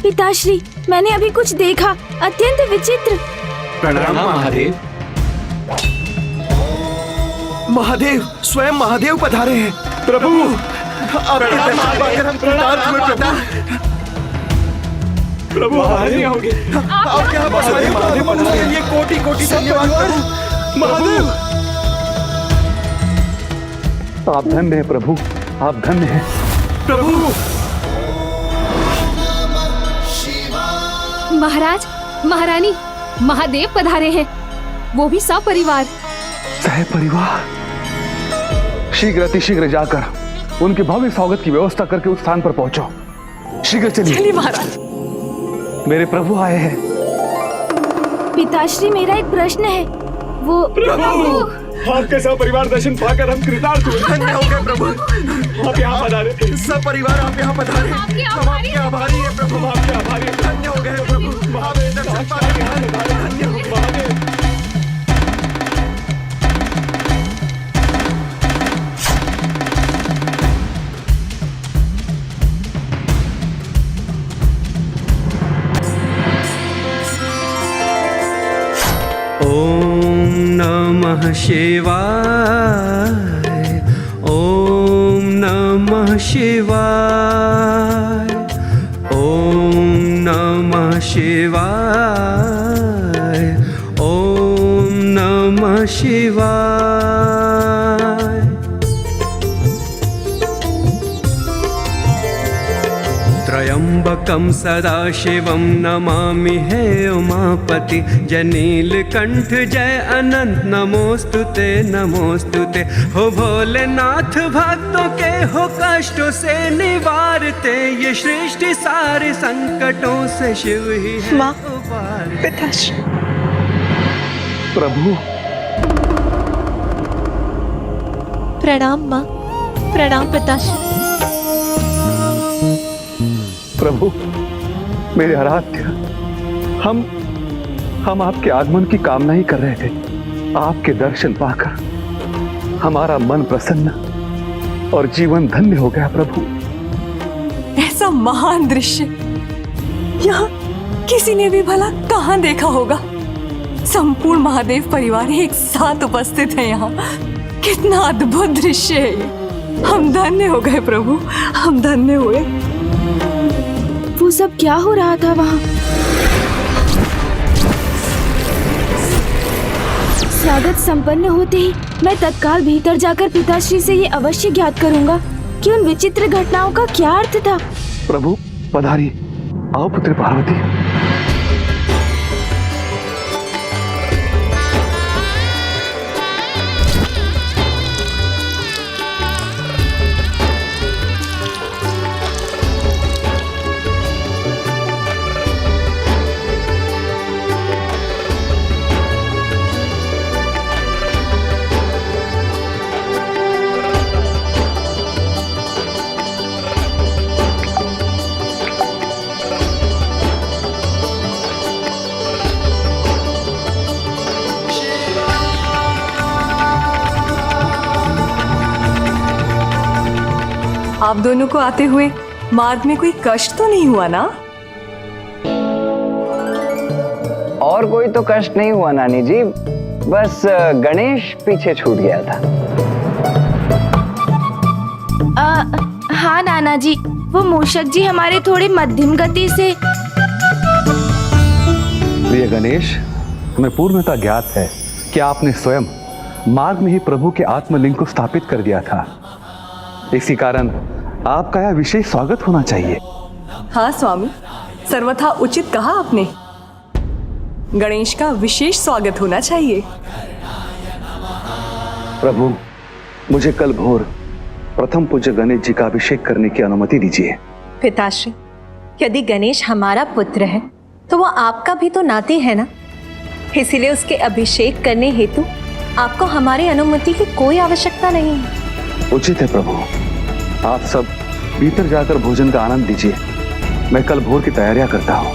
पिताश्री, मैंने अभी कुछ देखा, अत्यंत विचित्र। प्रणाम महादेव। महादेव, स्वयं महादेव पधारे हैं। प्रभु, आपके दर्शन पाकर हम कृतार्थ हुए प्रभु। प्रभु हमारे होंगे। आप क्या पधारे महादेव, के लिए कोटि कोटि धन्यवाद प्रभु। महादेव, आप धन्य हैं प्रभु, आप धन्य हैं प्रभु। महाराज, महारानी, महादेव पधारे हैं, वो भी सपरिवार। सहपरिवार। शीघ्र जाकर उनके भव्य स्वागत की व्यवस्था करके उस स्थान पर पहुंचो। शीघ्र चलिए महाराज। मेरे प्रभु आए हैं। पिताश्री, मेरा एक प्रश्न है। वो प्रभु, आपके सपरिवार दर्शन पाकर हम कृतार्थ हुए। धन्य हो गए प्रभु। आप यहाँ पधारे, सपरिवार आप यहाँ पधारे। हम आपके आभारी हैं प्रभु, हम आपके आभारी हैं। धन्य हो गए प्रभु, आपके दर्शन पाकर यहाँ पधारे। धन्य हो महादेव। ओम नमः शिवाय, ओम नमः शिवाय, ओम नमः शिवाय, ओम नमः शिवाय। त्र्यंबकं सदाशिवं नमामि हे उमापति। जनीलकंठ जय अनंत नमोस्तुते नमोस्तुते। हो भोलेनाथ भक्तों के हो कष्टों से निवारते। ये सृष्टि सारे संकटों से शिव ही है उबारते। पिताश्री, प्रभु प्रणाम माँ, प्रणाम पिताश्री। प्रभु, मेरे आराध्य, हम आपके आगमन की कामना ही कर रहे थे। आपके दर्शन पाकर हमारा मन प्रसन्न और जीवन धन्य हो गया प्रभु। ऐसा महान दृश्य यहाँ किसी ने भी भला कहाँ देखा होगा। संपूर्ण महादेव परिवार एक साथ उपस्थित है यहाँ। कितना अद्भुत दृश्य है ये। हम धन्य हो गए प्रभु, हम धन्य हुए। वो सब क्या हो रहा था वहाँ? स्वागत संपन्न होते ही मैं तत्काल भीतर जाकर पिताश्री से ये अवश्य ज्ञात करूंगा कि उन विचित्र घटनाओं का क्या अर्थ था। प्रभु पधारी, आओ पुत्र पार्वती। आप दोनों को आते हुए मार्ग में कोई कष्ट तो नहीं हुआ ना? और कोई तो कष्ट नहीं हुआ नानी जी, बस गणेश पीछे छूट गया था। हाँ नाना जी, वो मूषक जी हमारे थोड़े मध्यम गति से। प्रिय गणेश, हमें पूर्णतः ज्ञात है कि आपने स्वयं मार्ग में ही प्रभु के आत्मलिंग को स्थापित कर दिया था। इसी कारण आपका यह विशेष स्वागत होना चाहिए। हाँ स्वामी, सर्वथा उचित कहा आपने। गणेश का विशेष स्वागत होना चाहिए। प्रभु, मुझे कल भोर प्रथम पूज्य गणेश जी का अभिषेक करने की अनुमति दीजिए। पिताश्री, यदि गणेश हमारा पुत्र है तो वो आपका भी तो नाती है ना। इसीलिए उसके अभिषेक करने हेतु आपको हमारी अनुमति की कोई आवश्यकता नहीं है। उचित है प्रभु, आप सब भीतर जाकर भोजन का आनंद लीजिए। मैं कल भोर की तैयारियां करता हूं।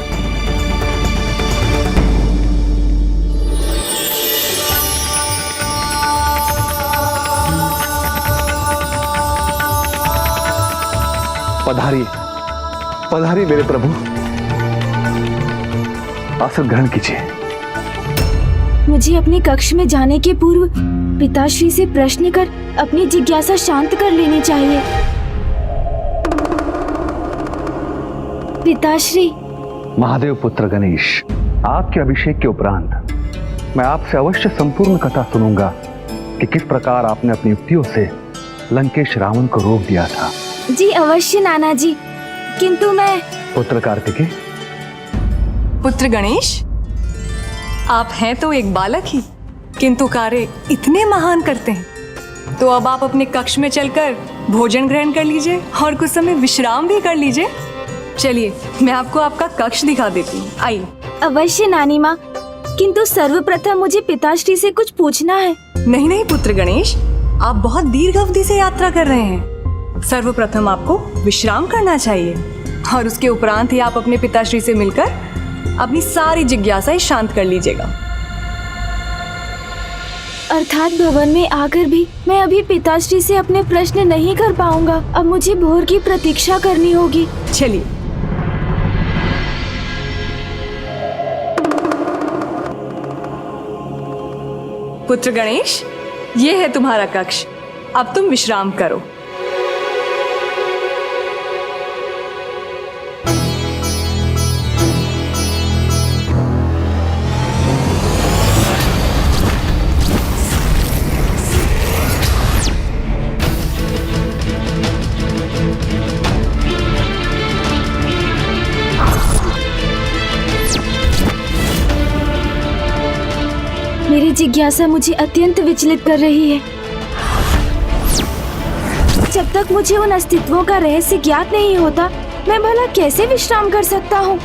पधारिए, पधारिए मेरे प्रभु। आसन ग्रहण कीजिए। मुझे अपने कक्ष में जाने के पूर्व पिताश्री से प्रश्न कर अपनी जिज्ञासा शांत कर लेनी चाहिए। पिताश्री। महादेव पुत्र गणेश, आपके अभिषेक के उपरांत मैं आपसे अवश्य संपूर्ण कथा सुनूंगा कि किस प्रकार आपने अपनी युक्तियों से लंकेश रावण को रोक दिया था। जी अवश्य नाना जी, किंतु मैं पुत्र कार्तिकेय। पुत्र गणेश, आप हैं तो एक बालक ही, किंतु कार्य इतने महान करते हैं। तो अब आप अपने कक्ष में चलकर भोजन ग्रहण कर लीजिए और कुछ समय विश्राम भी कर लीजिए। चलिए, मैं आपको आपका कक्ष दिखा देती हूँ, आइए। अवश्य नानी माँ, किंतु सर्वप्रथम मुझे पिताश्री से कुछ पूछना है। नहीं नहीं पुत्र गणेश, आप बहुत दीर्घ अवधि से यात्रा कर रहे हैं। सर्वप्रथम आपको विश्राम करना चाहिए और उसके उपरांत ही आप अपने पिताश्री से मिलकर अपनी सारी जिज्ञासाएं शांत कर लीजिएगा। अर्थात भवन में आकर भी मैं अभी पिताश्री से अपने प्रश्न नहीं कर पाऊंगा। अब मुझे भोर की प्रतीक्षा करनी होगी। चलिए। पुत्र गणेश, ये है तुम्हारा कक्ष। अब तुम विश्राम करो। मेरी जिज्ञासा मुझे अत्यंत विचलित कर रही है। जब तक मुझे उन अस्तित्वों का रहस्य ज्ञात नहीं होता, मैं भला कैसे विश्राम कर सकता हूँ।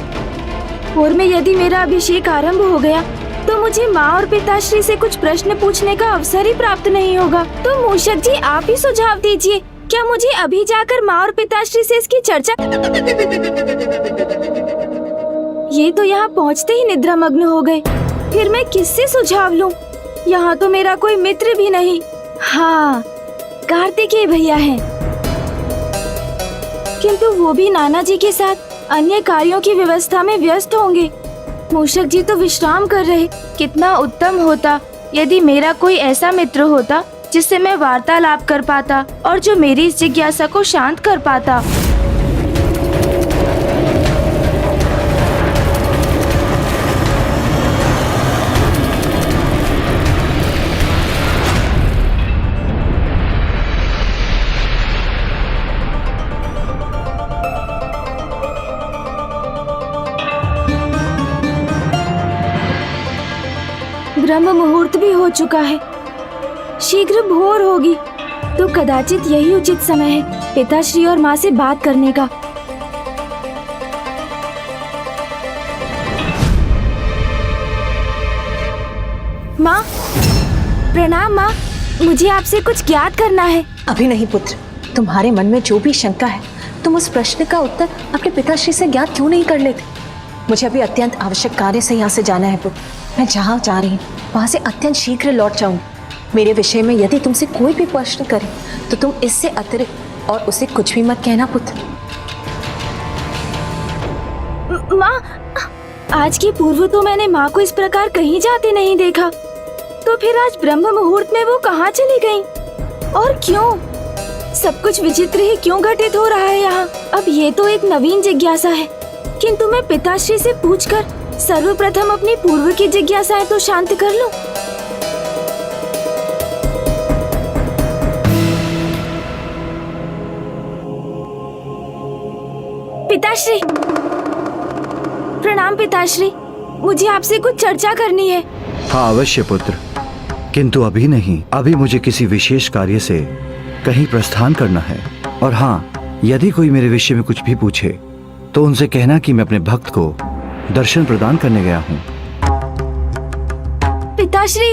और में यदि मेरा अभिषेक आरंभ हो गया तो मुझे माँ और पिताश्री से कुछ प्रश्न पूछने का अवसर ही प्राप्त नहीं होगा। तो मूषक जी, आप ही सुझाव दीजिए, क्या मुझे अभी जाकर माँ और पिताश्री से इसकी चर्चा? ये तो यहाँ पहुँचते ही निद्रामग्न हो गए। फिर मैं किससे सुझाव लूं? यहाँ तो मेरा कोई मित्र भी नहीं। हाँ, कार्तिकेय भैया हैं, किंतु वो भी नाना जी के साथ अन्य कार्यों की व्यवस्था में व्यस्त होंगे। मूषक जी तो विश्राम कर रहे। कितना उत्तम होता यदि मेरा कोई ऐसा मित्र होता जिससे मैं वार्तालाप कर पाता और जो मेरी इस जिज्ञासा को शांत कर पाता। ब्रह्म मुहूर्त भी हो चुका है, शीघ्र भोर होगी, तो कदाचित यही उचित समय है पिताश्री और माँ से बात करने का। माँ, प्रणाम माँ, मुझे आपसे कुछ ज्ञात करना है। अभी नहीं पुत्र, तुम्हारे मन में जो भी शंका है तुम उस प्रश्न का उत्तर अपने पिताश्री से ज्ञात क्यों नहीं कर लेते। मुझे अभी अत्यंत आवश्यक कार्य से यहाँ से जाना है पुत्र। मैं जहाँ जा रही हूँ वहाँ से अत्यंत शीघ्र लौट जाऊंगी। मेरे विषय में यदि तुमसे कोई भी प्रश्न करे तो तुम इससे अतिरिक्त और उसे कुछ भी मत कहना पुत्र। माँ, आज के पूर्व तो मैंने माँ को इस प्रकार कहीं जाते नहीं देखा, तो फिर आज ब्रह्म मुहूर्त में वो कहाँ चली गईं? और क्यों? सब कुछ विचित्र ही क्यों घटित हो रहा है यहाँ? अब ये तो एक नवीन जिज्ञासा है, किंतु मैं पिताश्री से पूछकर सर्वप्रथम अपनी पूर्व की जिज्ञासाएं तो शांत कर लूं। पिताश्री, प्रणाम पिताश्री, मुझे आपसे कुछ चर्चा करनी है। हाँ अवश्य पुत्र, किंतु अभी नहीं। अभी मुझे किसी विशेष कार्य से कहीं प्रस्थान करना है। और हाँ, यदि कोई मेरे विषय में कुछ भी पूछे तो उनसे कहना कि मैं अपने भक्त को दर्शन प्रदान करने गया हूँ। पिताश्री,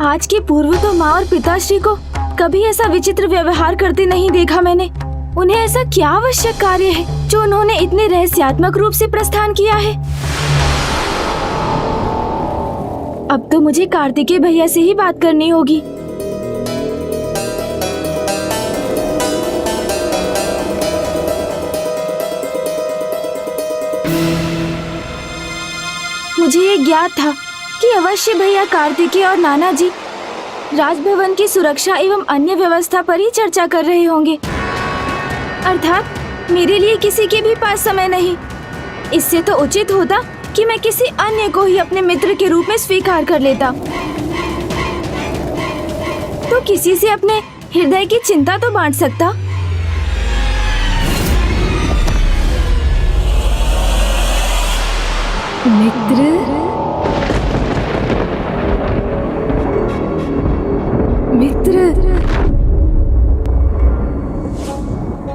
आज के पूर्व तो माँ और पिताश्री को कभी ऐसा विचित्र व्यवहार करते नहीं देखा मैंने। उन्हें ऐसा क्या आवश्यक कार्य है जो उन्होंने इतने रहस्यात्मक रूप से प्रस्थान किया है? अब तो मुझे कार्तिकेय भैया से ही बात करनी होगी। मुझे ये ज्ञात था कि अवश्य भैया कार्तिकेय और नाना जी राजभवन की सुरक्षा एवं अन्य व्यवस्था पर ही चर्चा कर रहे होंगे। अर्थात मेरे लिए किसी के भी पास समय नहीं। इससे तो उचित होता कि मैं किसी अन्य को ही अपने मित्र के रूप में स्वीकार कर लेता। तो किसी से अपने हृदय की चिंता तो बांट सकता। मित्र, मित्र,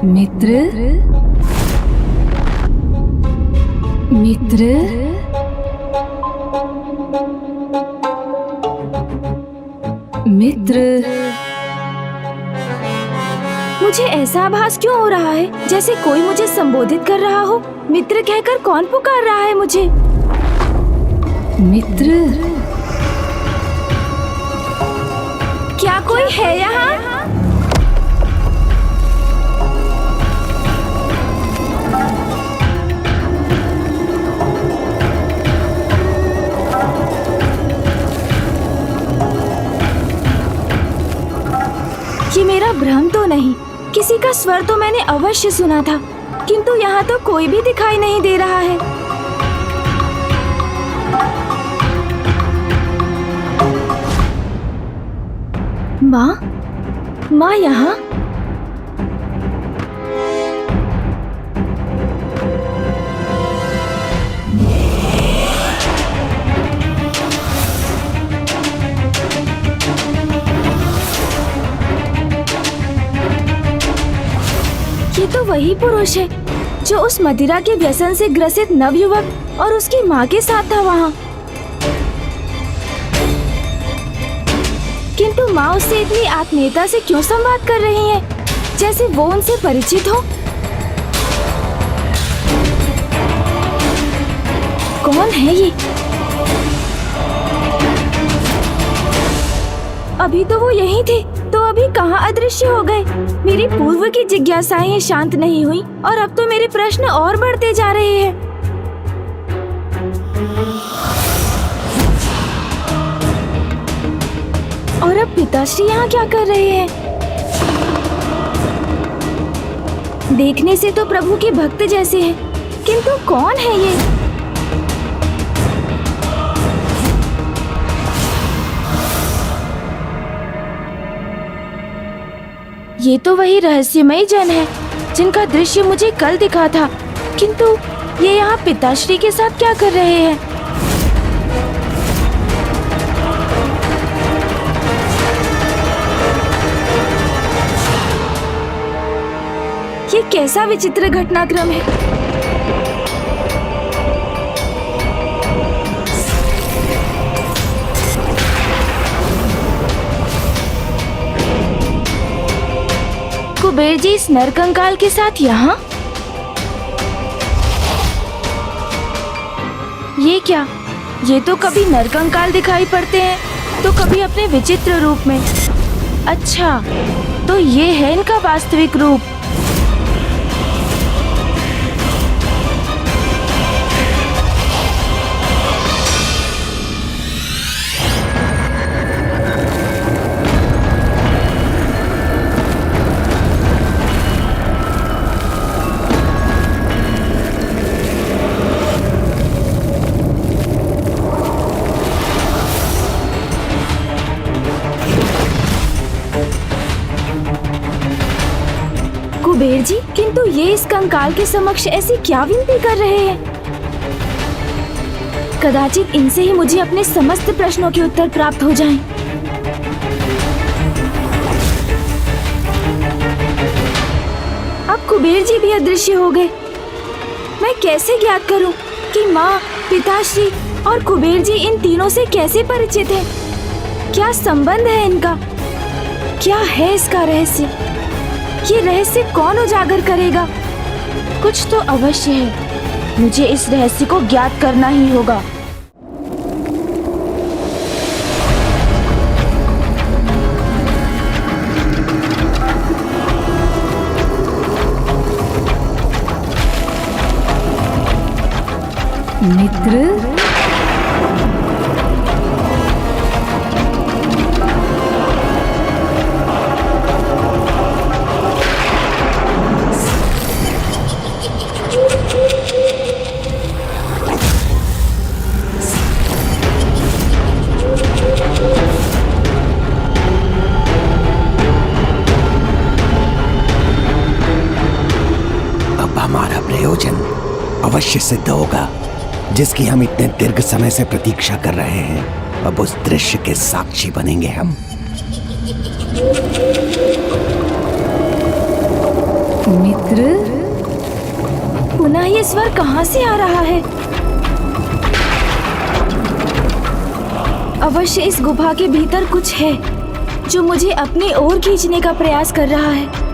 मित्र, मित्र, मित्र। मुझे ऐसा आभास क्यों हो रहा है जैसे कोई मुझे संबोधित कर रहा हो। मित्र कहकर कौन पुकार रहा है मुझे? मित्र, क्या कोई है यहाँ? ये मेरा भ्रम तो नहीं, किसी का स्वर तो मैंने अवश्य सुना था, किंतु यहाँ तो कोई भी दिखाई नहीं दे रहा है। माँ, माँ यहाँ? ये तो वही पुरुष है जो उस मदिरा के व्यसन से ग्रसित नवयुवक और उसकी माँ के साथ था वहाँ। किंतु माँ उससे इतनी आत्मीयता से क्यों संवाद कर रही है, जैसे वो उनसे परिचित हो। कौन है ये? अभी तो वो यहीं थे, तो अभी कहाँ अदृश्य हो गए? मेरी पूर्व की जिज्ञासाएं शांत नहीं हुई और अब तो मेरे प्रश्न और बढ़ते जा रहे हैं। और अब पिताश्री यहाँ क्या कर रहे हैं? देखने से तो प्रभु के भक्त जैसे हैं, किंतु कौन है ये? ये तो वही रहस्यमयी जन है जिनका दृश्य मुझे कल दिखा था, किंतु ये यहाँ पिताश्री के साथ क्या कर रहे हैं? ये कैसा विचित्र घटनाक्रम है। कुबेर जी इस नरकंकाल के साथ यहाँ? ये क्या? ये तो कभी नरकंकाल दिखाई पड़ते हैं तो कभी अपने विचित्र रूप में। अच्छा, तो ये है इनका वास्तविक रूप। कुबेर जी, किंतु ये इस कंकाल के समक्ष ऐसी क्या विनती कर रहे हैं? कदाचित इनसे ही मुझे अपने समस्त प्रश्नों के उत्तर प्राप्त हो जाएं। अब कुबेर जी भी अदृश्य हो गए। मैं कैसे ज्ञात करूं कि माँ, पिताश्री और कुबेर जी इन तीनों से कैसे परिचित हैं? क्या संबंध है इनका? क्या है इसका रहस्य? ये रहस्य कौन उजागर करेगा? कुछ तो अवश्य है, मुझे इस रहस्य को ज्ञात करना ही होगा। मित्र, दृश्य सिद्ध होगा जिसकी हम इतने दीर्घ समय से प्रतीक्षा कर रहे हैं। अब उस दृश्य के साक्षी बनेंगे हम। मित्र, पुनः ये स्वर कहाँ से आ रहा है? अवश्य इस गुफा के भीतर कुछ है जो मुझे अपनी ओर खींचने का प्रयास कर रहा है।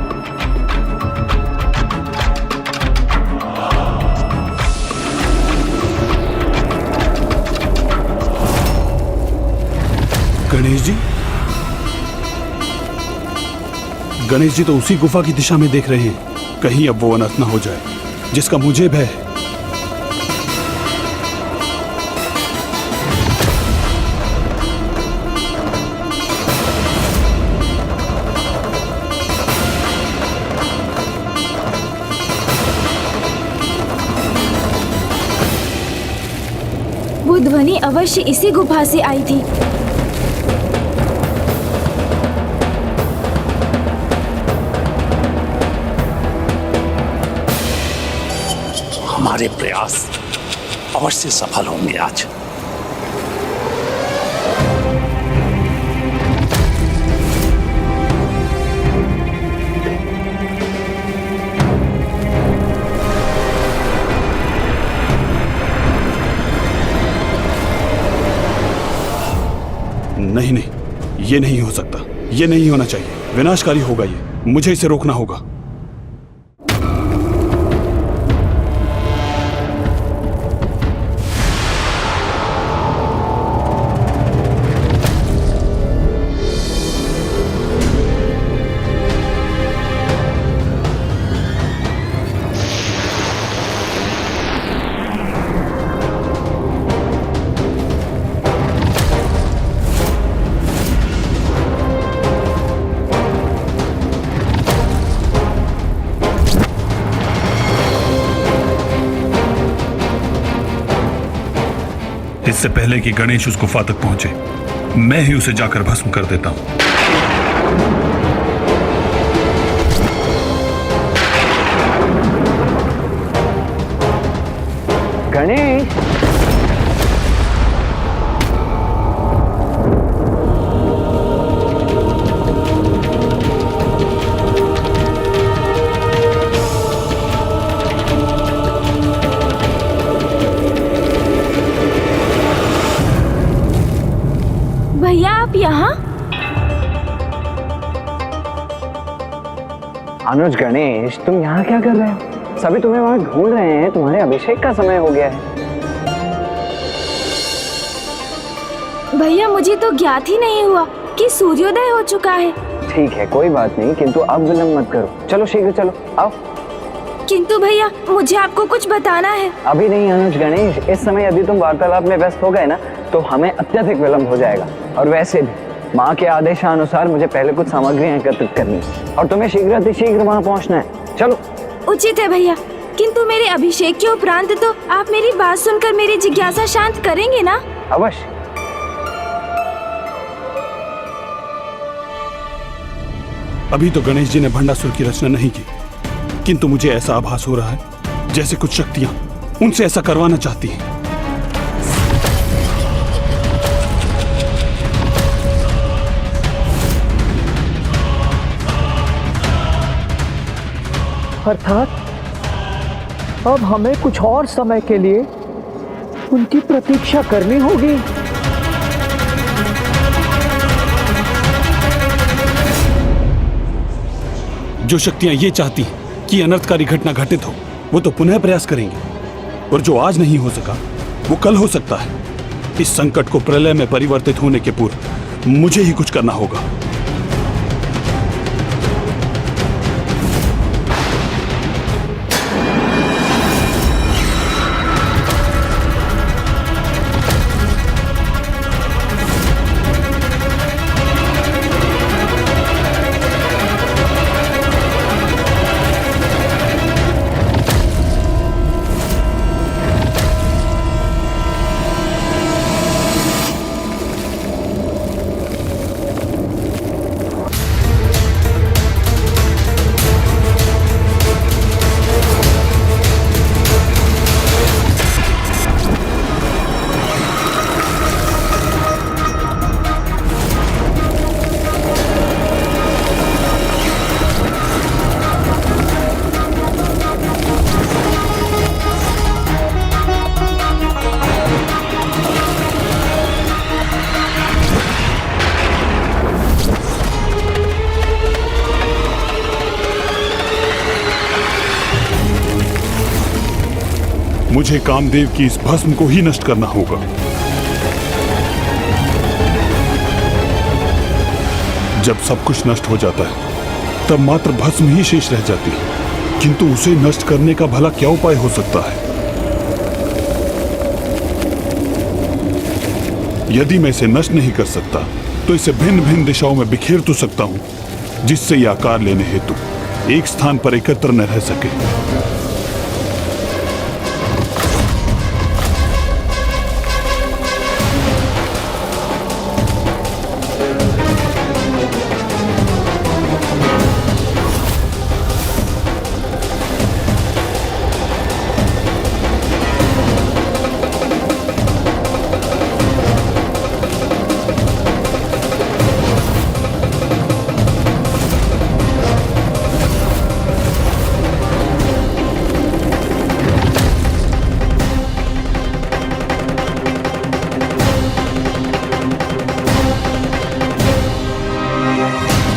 गणेश जी तो उसी गुफा की दिशा में देख रहे हैं। कहीं अब वो अनर्थ न हो जाए जिसका मुझे भय है। वो ध्वनि अवश्य इसी गुफा से आई थी। हमारे प्रयास अवश्य सफल होंगे आज। नहीं नहीं, ये नहीं हो सकता, ये नहीं होना चाहिए। विनाशकारी होगा ये, मुझे इसे रोकना होगा। इससे पहले कि गणेश उस गुफा तक पहुंचे, मैं ही उसे जाकर भस्म कर देता हूं। गणेश, भैया आप यहाँ? अनुज, गणेश, तुम यहाँ क्या कर रहे हो? सभी तुम्हें वहां ढूंढ रहे हैं। तुम्हारे अभिषेक का समय हो गया है। भैया मुझे तो ज्ञात ही नहीं हुआ कि सूर्योदय हो चुका है। ठीक है, कोई बात नहीं, किंतु अब विलंब मत करो। चलो शीघ्र चलो, आओ। किंतु भैया मुझे आपको कुछ बताना है। अभी नहीं अनुज, गणेश, इस समय यदि तुम वार्तालाप में व्यस्त हो गए ना तो हमें अत्यधिक विलंब हो जाएगा। और वैसे भी माँ के आदेशानुसार मुझे पहले कुछ सामग्रियां एकत्रित करनी है और तुम्हें शीघ्र वहां पहुंचना है। चलो। उचित है भैया, किंतु मेरे अभिषेक के उपरांत तो आप मेरी बात सुनकर मेरी जिज्ञासा शांत करेंगे ना? अवश्य। अभी तो गणेश जी ने भंडासुर की रचना नहीं की, किंतु मुझे ऐसा आभास हो रहा है जैसे कुछ शक्तियां उनसे ऐसा करवाना चाहती हैं। अर्थात अब हमें कुछ और समय के लिए उनकी प्रतीक्षा करनी होगी। जो शक्तियां ये चाहती हैं कि अनर्थकारी घटना घटित हो, वो तो पुनः प्रयास करेंगे, और जो आज नहीं हो सका वो कल हो सकता है। इस संकट को प्रलय में परिवर्तित होने के पूर्व मुझे ही कुछ करना होगा। मुझे कामदेव की इस भस्म को ही नष्ट करना होगा। जब सब कुछ नष्ट हो जाता है तब मात्र भस्म ही शेष रह जाती है, किंतु उसे नष्ट करने का भला क्या उपाय हो सकता है? यदि मैं इसे नष्ट नहीं कर सकता तो इसे भिन्न भिन्न दिशाओं में बिखेर तो सकता हूं, जिससे यह आकार लेने हेतु एक स्थान पर एकत्र न रह सके।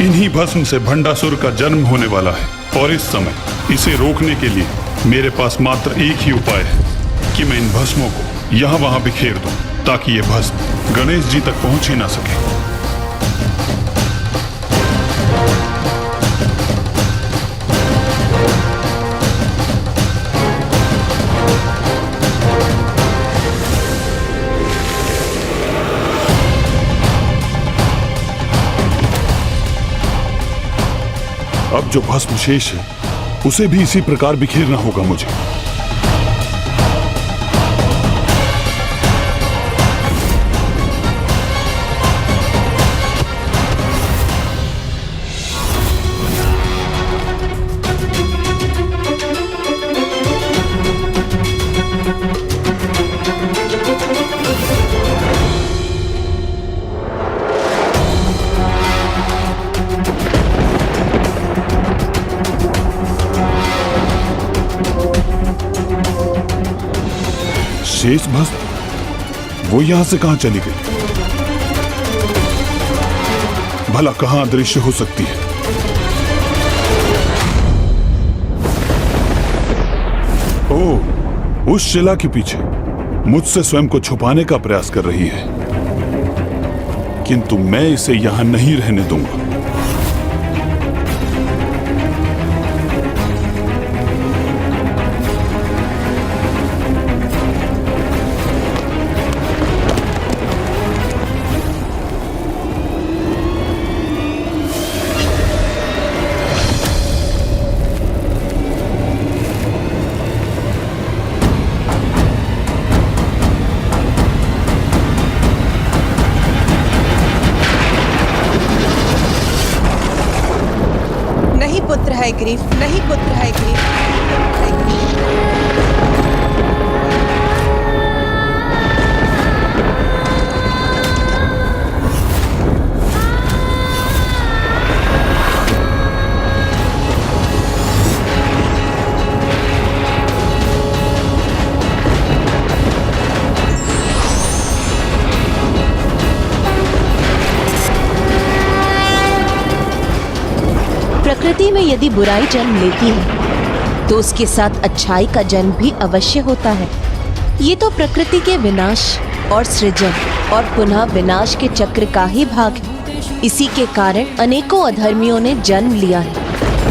इन्हीं भस्म से भंडासुर का जन्म होने वाला है और इस समय इसे रोकने के लिए मेरे पास मात्र एक ही उपाय है कि मैं इन भस्मों को यहाँ वहां बिखेर दूं, ताकि ये भस्म गणेश जी तक पहुंच ही ना सके। अब जो भस्म शेष है उसे भी इसी प्रकार बिखेरना होगा मुझे। शेष भस्म वो यहां से कहां चली गई? भला कहां अदृश्य हो सकती है? ओह, उस शिला के पीछे मुझसे स्वयं को छुपाने का प्रयास कर रही है, किंतु मैं इसे यहां नहीं रहने दूंगा। ग्रीफ नहीं पुत्र है ग्रीफ। प्रकृति में यदि बुराई जन्म लेती है तो उसके साथ अच्छाई का जन्म भी अवश्य होता है। ये तो प्रकृति के विनाश और सृजन और पुनः विनाश के चक्र का ही भाग है। इसी के कारण अनेकों अधर्मियों ने जन्म लिया है,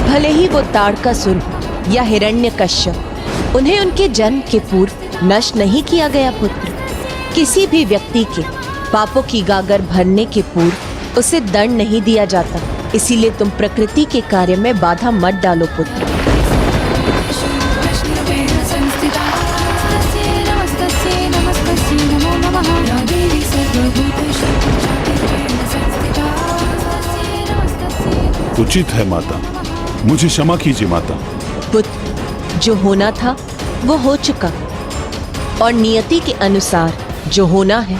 भले ही वो ताड़कासुर या हिरण्यकश्यप। उन्हें उनके जन्म के पूर्व नष्ट नहीं किया गया पुत्र। किसी भी व्यक्ति के पापों की गागर भरने के पूर्व उसे दंड नहीं दिया जाता। इसीलिए तुम प्रकृति के कार्य में बाधा मत डालो पुत्र। उचित है माता, मुझे क्षमा कीजिए माता। पुत्र, जो होना था वो हो चुका और नियति के अनुसार जो होना है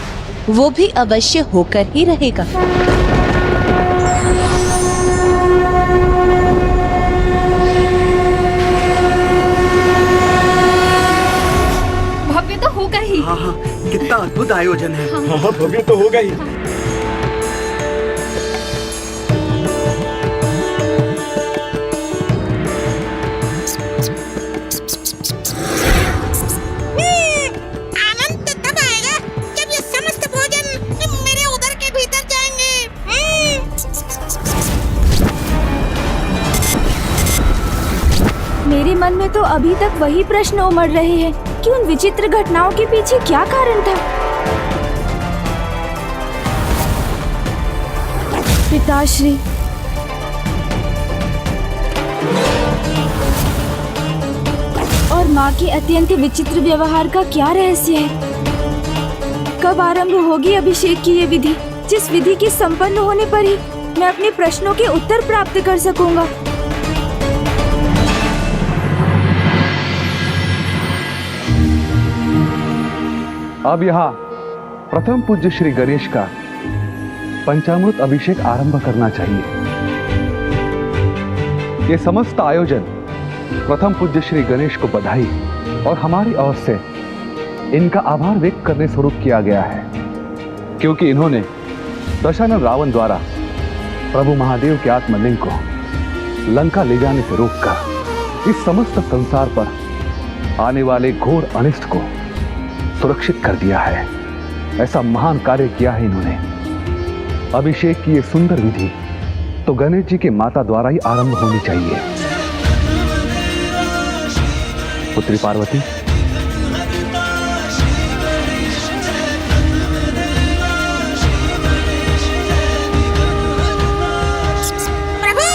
वो भी अवश्य होकर ही रहेगा। भव्य तो होगा ही। हाँ हाँ, कितना अद्भुत आयोजन है। हाँ हाँ, भव्य तो होगा ही। में तो अभी तक वही प्रश्न उमड़ रहे हैं कि उन विचित्र घटनाओं के पीछे क्या कारण था। पिताश्री, और माँ के अत्यंत विचित्र व्यवहार का क्या रहस्य है? कब आरंभ होगी अभिषेक की ये विधि, जिस विधि के संपन्न होने पर ही मैं अपने प्रश्नों के उत्तर प्राप्त कर सकूंगा। अब यहाँ प्रथम पूज्य श्री गणेश का पंचामृत अभिषेक आरंभ करना चाहिए। ये समस्त आयोजन प्रथम पूज्य श्री गणेश को बधाई और हमारी ओर से इनका आभार व्यक्त करने स्वरूप किया गया है, क्योंकि इन्होंने दशानन रावण द्वारा प्रभु महादेव के आत्मलिंग को लंका ले जाने से रोककर इस समस्त संसार पर आने वाले घोर अनिष्ट को सुरक्षित कर दिया है। ऐसा महान कार्य किया है इन्होंने। अभिषेक की ये सुंदर विधि तो गणेश जी के माता द्वारा ही आरंभ होनी चाहिए। पुत्री पार्वती, प्रभु,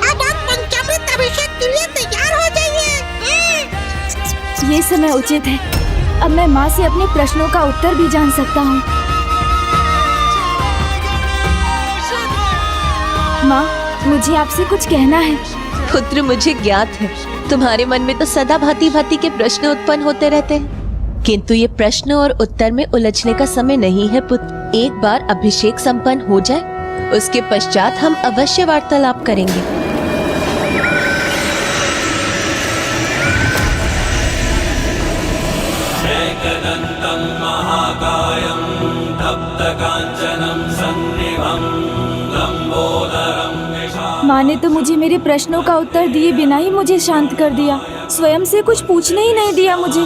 अब आप पंचामृत अभिषेक के लिए तैयार हो जाइए। ये समय उचित है। अब मैं माँ से अपने प्रश्नों का उत्तर भी जान सकता हूँ। माँ, मुझे आपसे कुछ कहना है। पुत्र, मुझे ज्ञात है तुम्हारे मन में तो सदा भांति भांति के प्रश्न उत्पन्न होते रहते हैं, किंतु ये प्रश्न और उत्तर में उलझने का समय नहीं है पुत्र। एक बार अभिषेक संपन्न हो जाए, उसके पश्चात हम अवश्य वार्तालाप करेंगे। माँ ने तो मुझे मेरे प्रश्नों का उत्तर दिए बिना ही मुझे शांत कर दिया, स्वयं से कुछ पूछने ही नहीं दिया मुझे।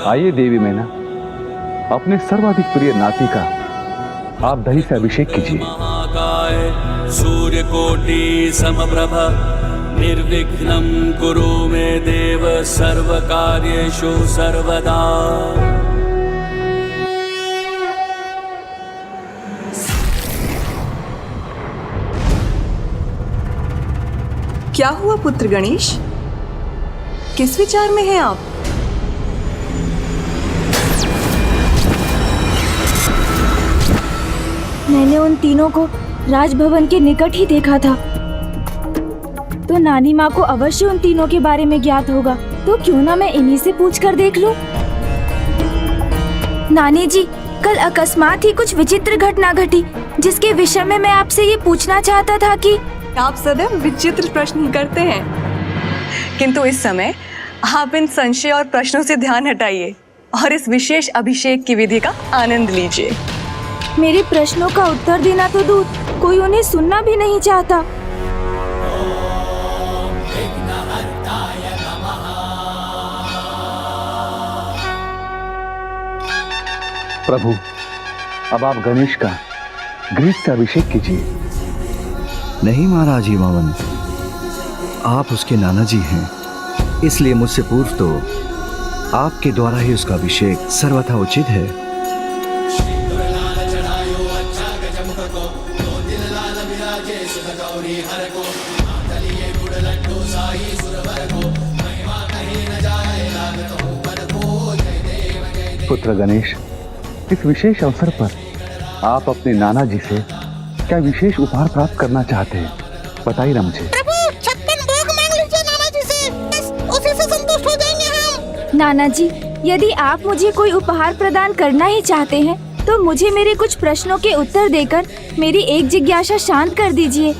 आइए देवी मैना, अपने सर्वाधिक प्रिय नाती का आप दही से अभिषेक कीजिए। सूर्य कोटि समप्रभा निर्विघ्नं कुरु मे देव सर्व कार्येषु सर्वदा। क्या हुआ पुत्र गणेश, किस विचार में हैं आप? मैंने उन तीनों को राजभवन के निकट ही देखा था, तो नानी माँ को अवश्य उन तीनों के बारे में ज्ञात होगा, तो क्यों ना मैं इन्हीं से पूछकर देख लूं। नानी जी, कल अकस्मात ही कुछ विचित्र घटना घटी, जिसके विषय में मैं आपसे ये पूछना चाहता था कि आप सदैव विचित्र प्रश्न करते हैं, किंतु इस समय आप इन संशय और प्रश्नों से ध्यान हटाइए और इस विशेष अभिषेक की विधि का आनंद लीजिए। मेरे प्रश्नों का उत्तर देना तो दूर, कोई उन्हें सुनना भी नहीं चाहता। प्रभु, अब आप गणेश का ग्रीस से अभिषेक कीजिए। नहीं महाराज हिमावन, आप उसके नाना जी हैं, इसलिए मुझसे पूर्व तो आपके द्वारा ही उसका अभिषेक सर्वथा उचित है। पुत्र गणेश, इस विशेष अवसर पर आप अपने नाना जी से क्या विशेष उपहार प्राप्त करना चाहते हैं, बताइए ना मुझे। प्रभु, 56 भोग मांग लीजिए नाना जी से, बस उसी से संतुष्ट हो जाएंगे हम। नाना जी, यदि आप मुझे कोई उपहार प्रदान करना ही चाहते हैं, तो मुझे मेरे कुछ प्रश्नों के उत्तर देकर मेरी एक जिज्ञासा शांत कर दीजिए।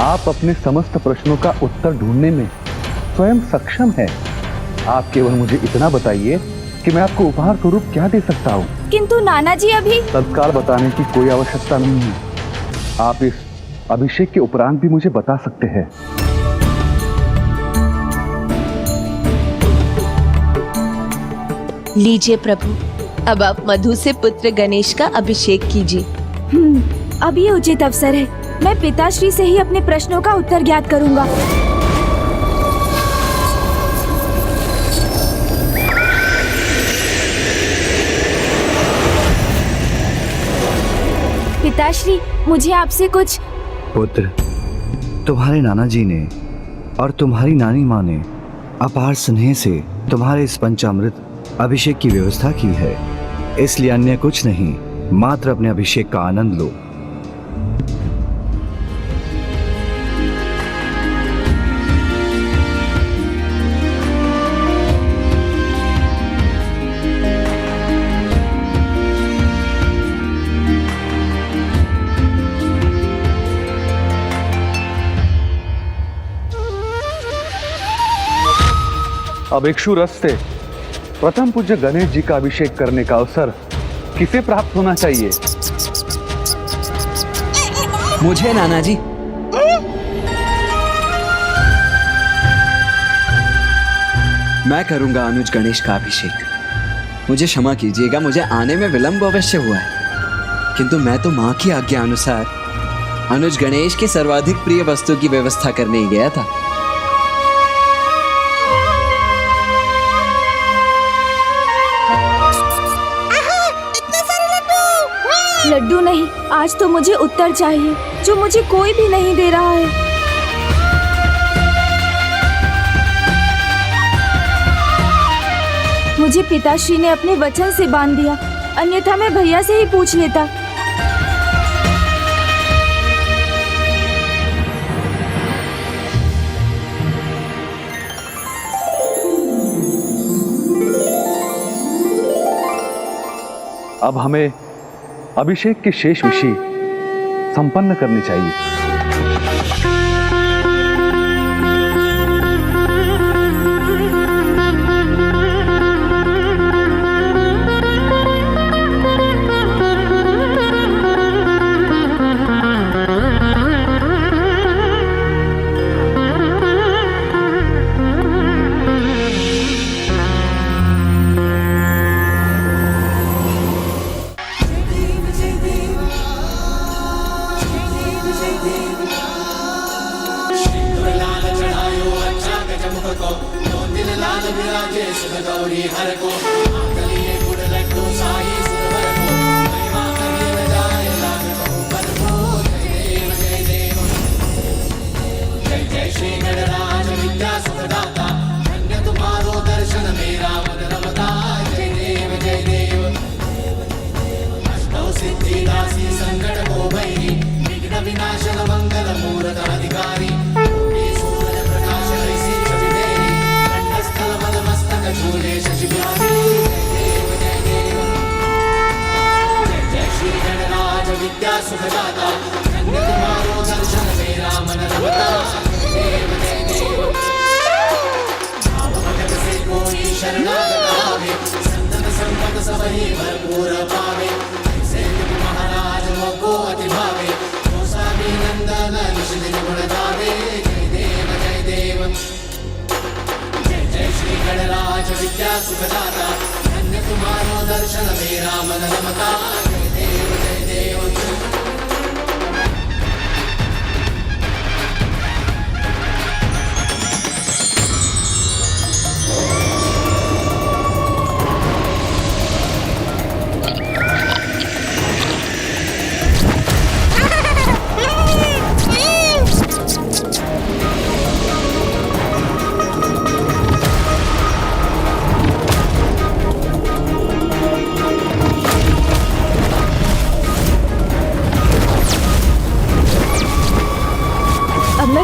आप अपने समस्त प्रश्नों का उत्तर ढूंढने में स्वयं सक्षम है। आप केवल मुझे इतना बताइए कि मैं आपको उपहार स्वरूप क्या दे सकता हूँ। किंतु नाना जी, अभी तत्काल बताने की कोई आवश्यकता नहीं है। आप इस अभिषेक के उपरांत भी मुझे बता सकते हैं। लीजिए प्रभु, अब आप मधु से पुत्र गणेश का अभिषेक कीजिए। अब ये उचित अवसर है। मैं पिताश्री से ही अपने प्रश्नों का उत्तर ज्ञात करूंगा। पिताश्री, मुझे आपसे कुछ। पुत्र, तुम्हारे नाना जी ने और तुम्हारी नानी माँ ने अपार स्नेह से तुम्हारे इस पंचामृत अभिषेक की व्यवस्था की है, इसलिए अन्य कुछ नहीं, मात्र अपने अभिषेक का आनंद लो। अब इक्षु रस से प्रथम पूज्य गणेश जी का अभिषेक करने का अवसर किसे प्राप्त होना चाहिए? मुझे नाना जी। मैं करूंगा अनुज गणेश का अभिषेक। मुझे क्षमा कीजिएगा, मुझे आने में विलंब अवश्य हुआ है, किंतु मैं तो माँ की आज्ञा अनुसार अनुज गणेश के सर्वाधिक प्रिय वस्तु की व्यवस्था करने ही गया था। लड्डू नहीं, आज तो मुझे उत्तर चाहिए जो मुझे कोई भी नहीं दे रहा है। मुझे पिताश्री ने अपने वचन से बांध दिया, अन्यथा मैं भैया से ही पूछ लेता। अब हमें अभिषेक की शेष विधि संपन्न करनी चाहिए।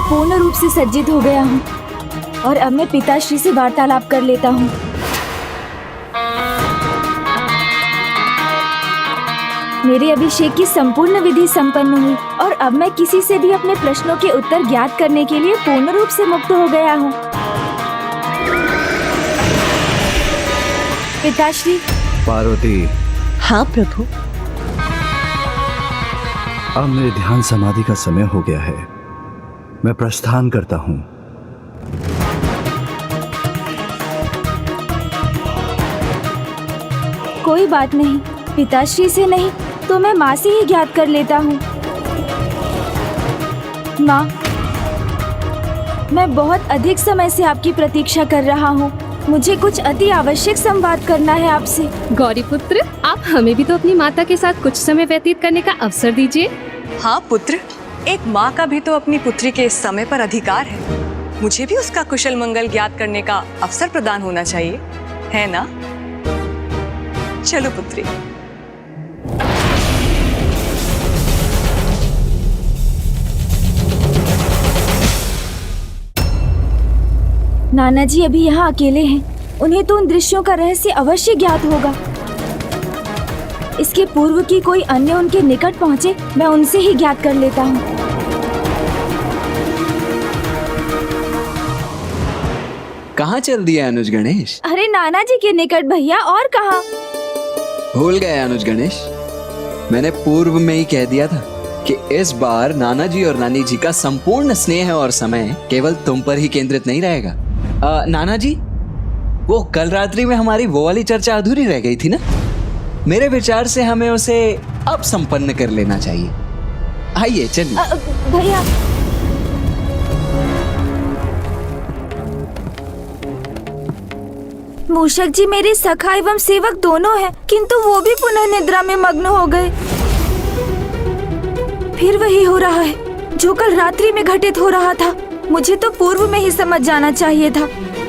पूर्ण रूप से सज्जित हो गया हूँ और अब मैं पिताश्री से वार्तालाप कर लेता हूँ। मेरे अभिषेक की संपूर्ण विधि संपन्न हुई और अब मैं किसी से भी अपने प्रश्नों के उत्तर ज्ञात करने के लिए पूर्ण रूप से मुक्त हो गया हूँ। पिताश्री। पार्वती। हाँ प्रभु। अब मेरे ध्यान समाधि का समय हो गया है, मैं प्रस्थान करता हूं। कोई बात नहीं, पिताश्री से नहीं तो मैं माँ से ही ज्ञात कर लेता हूँ। माँ, मैं बहुत अधिक समय से आपकी प्रतीक्षा कर रहा हूँ। मुझे कुछ अति आवश्यक संवाद करना है आपसे। गौरी पुत्र, आप हमें भी तो अपनी माता के साथ कुछ समय व्यतीत करने का अवसर दीजिए। हाँ पुत्र, एक माँ का भी तो अपनी पुत्री के इस समय पर अधिकार है। मुझे भी उसका कुशल मंगल ज्ञात करने का अवसर प्रदान होना चाहिए, है ना? चलो पुत्री। नाना जी अभी यहाँ अकेले हैं। उन्हें तो उन दृश्यों का रहस्य अवश्य ज्ञात होगा। इसके पूर्व की कोई अन्य उनके निकट पहुँचे, मैं उनसे ही ज्ञात कर लेता हूँ। कहाँ चल दिया अनुज गणेश? अरे नाना जी के निकट भैया, और कहाँ? भूल गए अनुज गणेश, मैंने पूर्व में ही कह दिया था कि इस बार नाना जी और नानी जी का संपूर्ण स्नेह और समय केवल तुम पर ही केंद्रित नहीं रहेगा। नाना जी, वो कल रात्रि में हमारी वो वाली चर्चा अधूरी रह गई थी ना? मेरे विचार से हमें उसे अब संपन्न कर लेना चाहिए। आइए चलिए। भैया, मूषक जी मेरे सखा एवं सेवक दोनों हैं, किंतु वो भी पुनः निद्रा में मग्न हो गए। फिर वही हो रहा है जो कल रात्रि में घटित हो रहा था। मुझे तो पूर्व में ही समझ जाना चाहिए था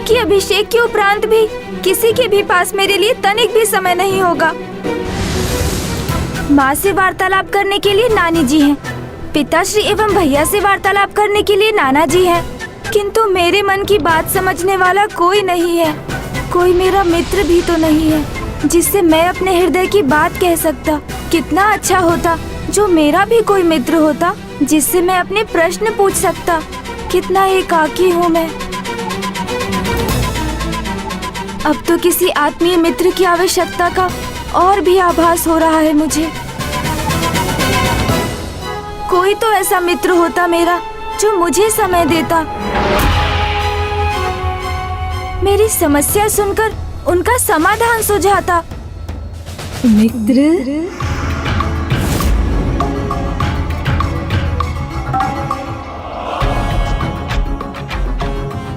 कि अभिषेक के उपरांत भी किसी के भी पास मेरे लिए तनिक भी समय नहीं होगा। माँ से वार्तालाप करने के लिए नानी जी हैं, पिताश्री एवं भैया से वार्तालाप करने के लिए नाना जी हैं, किंतु मेरे मन की बात समझने वाला कोई नहीं है। कोई मेरा मित्र भी तो नहीं है जिससे मैं अपने हृदय की बात कह सकता। कितना अच्छा होता जो मेरा भी कोई मित्र होता जिससे मैं अपने प्रश्न पूछ सकता। कितना एकाकी हूँ मैं। अब तो किसी आत्मीय मित्र की आवश्यकता का और भी आभास हो रहा है मुझे। कोई तो ऐसा मित्र होता मेरा जो मुझे समय देता, मेरी समस्या सुनकर उनका समाधान सुझाता। मित्र?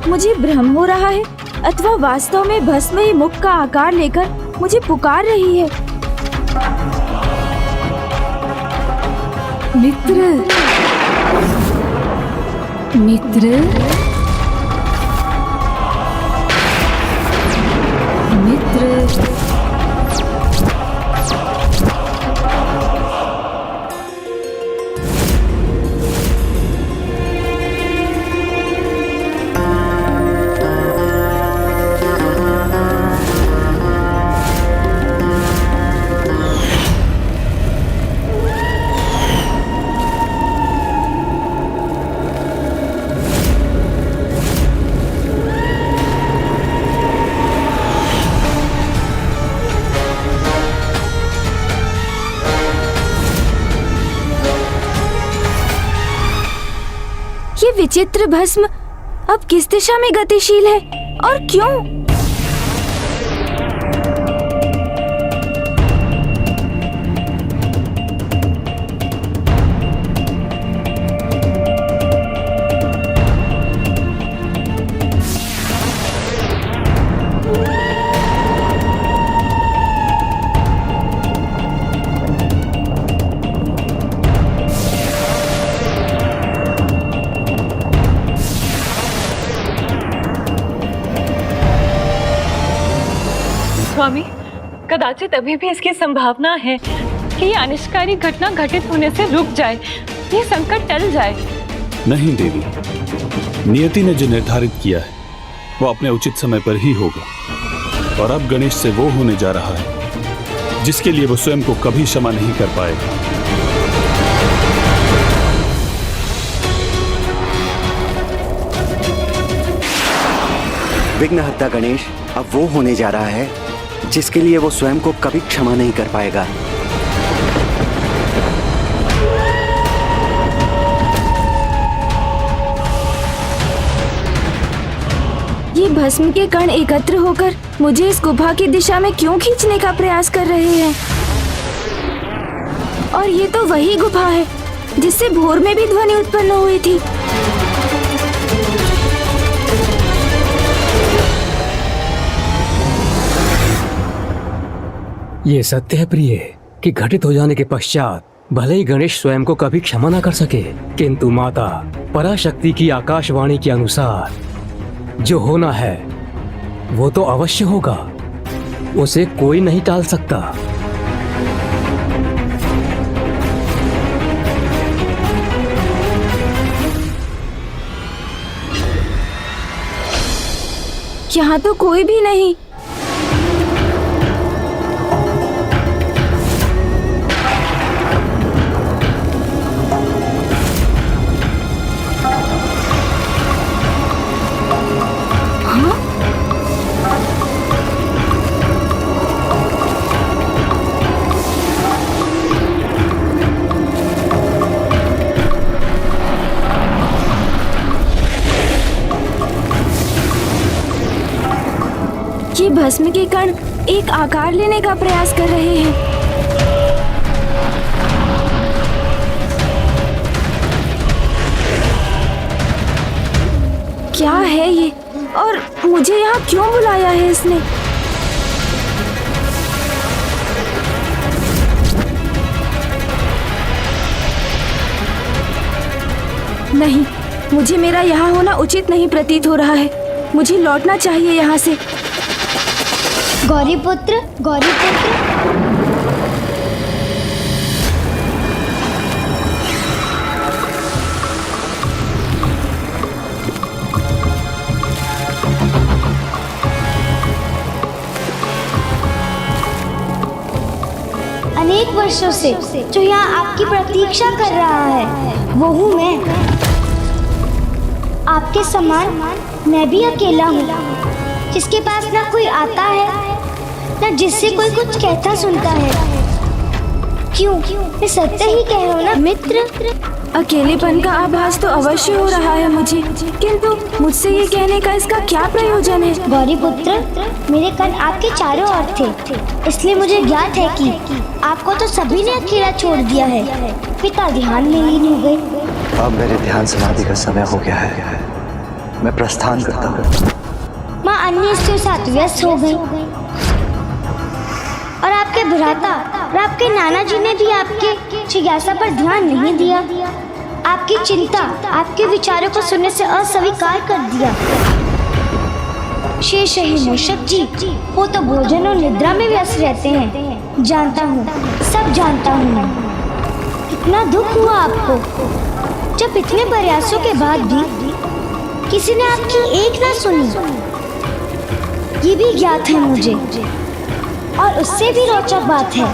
मुझे भ्रम हो रहा है अथवा वास्तव में भस्म ही मुख का आकार लेकर मुझे पुकार रही है। मित्र, मित्र, मित्र। ये विचित्र भस्म अब किस दिशा में गतिशील है और क्यों? स्वामी, कदाचित अभी भी इसकी संभावना है कि ये अनिष्टकारी घटना घटित होने से रुक जाए, ये संकट टल जाए। नहीं देवी, नियति ने जो निर्धारित किया है वो अपने उचित समय पर ही होगा। और अब गणेश से वो होने जा रहा है जिसके लिए वो स्वयं को कभी क्षमा नहीं कर पाएगा। विघ्नहर्ता गणेश अब वो होने जा रहा है जिसके लिए वो स्वयं को कभी क्षमा नहीं कर पाएगा। ये ये भस्म के कण एकत्र होकर मुझे इस गुफा की दिशा में क्यों खींचने का प्रयास कर रहे हैं? और ये तो वही गुफा है जिससे भोर में भी ध्वनि उत्पन्न हुई थी। ये सत्य है प्रिय कि घटित हो जाने के पश्चात भले ही गणेश स्वयं को कभी क्षमा न कर सके, किंतु माता पराशक्ति की आकाशवाणी के अनुसार जो होना है वो तो अवश्य होगा, उसे कोई नहीं टाल सकता। यहाँ तो कोई भी नहीं। ये भस्म के कण एक आकार लेने का प्रयास कर रहे हैं। क्या है ये और मुझे यहाँ क्यों बुलाया है इसने? नहीं, मुझे मेरा यहाँ होना उचित नहीं प्रतीत हो रहा है। मुझे लौटना चाहिए यहाँ से। गौरीपुत्र, गौरीपुत्र। अनेक वर्षों से जो यहाँ आपकी प्रतीक्षा कर रहा है वो हूँ मैं। आपके समान मैं भी अकेला हूँ, जिसके पास ना कोई आता है न जिससे कोई कुछ कहता सुनता है। क्यों? मैं सत्य ही कह रहा हूँ ना मित्र। अकेलेपन का आभास तो अवश्य हो रहा है मुझे, किंतु मुझसे ये कहने का इसका क्या प्रयोजन है? गौरीपुत्र, मेरे कण आपके चारों ओर थे, इसलिए मुझे ज्ञात है कि आपको तो सभी ने अकेला छोड़ दिया है। पिता ध्यान में लीन हो गए। अब मेरे ध्यान समाधि का समय हो गया है, मैं प्रस्थान करता हूँ। माँ अन्य स्त्रियों के साथ व्यस्त हो गई और आपके भ्राता और आपके नाना जी ने भी आपके जिज्ञासा पर ध्यान नहीं दिया। आपकी चिंता आपके विचारों को सुनने से अस्वीकार कर दिया। शेष है मूषक जी, वो तो भोजन और निद्रा में व्यस्त रहते हैं। जानता हूँ, सब जानता हूँ मैं। कितना दुख हुआ आपको जब इतने प्रयासों के बाद भी किसी ने आपकी एक ना सुनी। ये भी ज्ञात है मुझे, और उससे भी रोचक बात है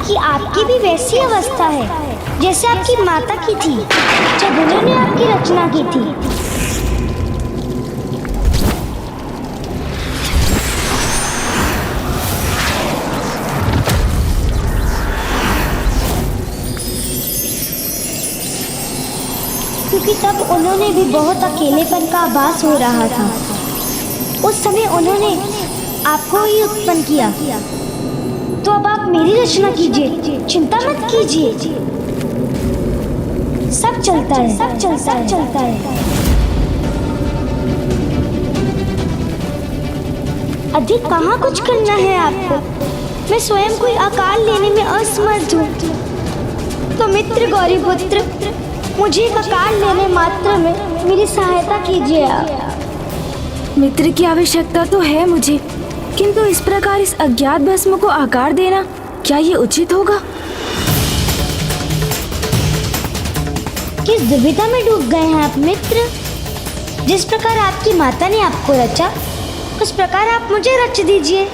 कि आपकी भी वैसी अवस्था है जैसे आपकी माता की थी जब उन्होंने आपकी रचना की थी। क्योंकि तब उन्होंने भी बहुत अकेलेपन का आभास हो रहा था। उस समय उन्होंने आपको ही उत्पन्न किया। तो अब आप मेरी रचना कीजिए, चिंता मत कीजिए। सब चलता है, सब चलता है। अधिक कहाँ कुछ करना है आपको। मैं स्वयं कोई आकार लेने में असमर्थ हूँ। तो मित्र गौरीपुत्र, मुझे एक आकार लेने मात्र में मेरी सहायता कीजिए आप। मित्र की आवश्यकता तो है मुझे, किंतु इस प्रकार इस अज्ञात भस्म को आकार देना क्या ये उचित होगा? किस दुविधा में डूब गए हैं आप मित्र? जिस प्रकार आपकी माता ने आपको रचा, उस प्रकार आप मुझे रच दीजिए।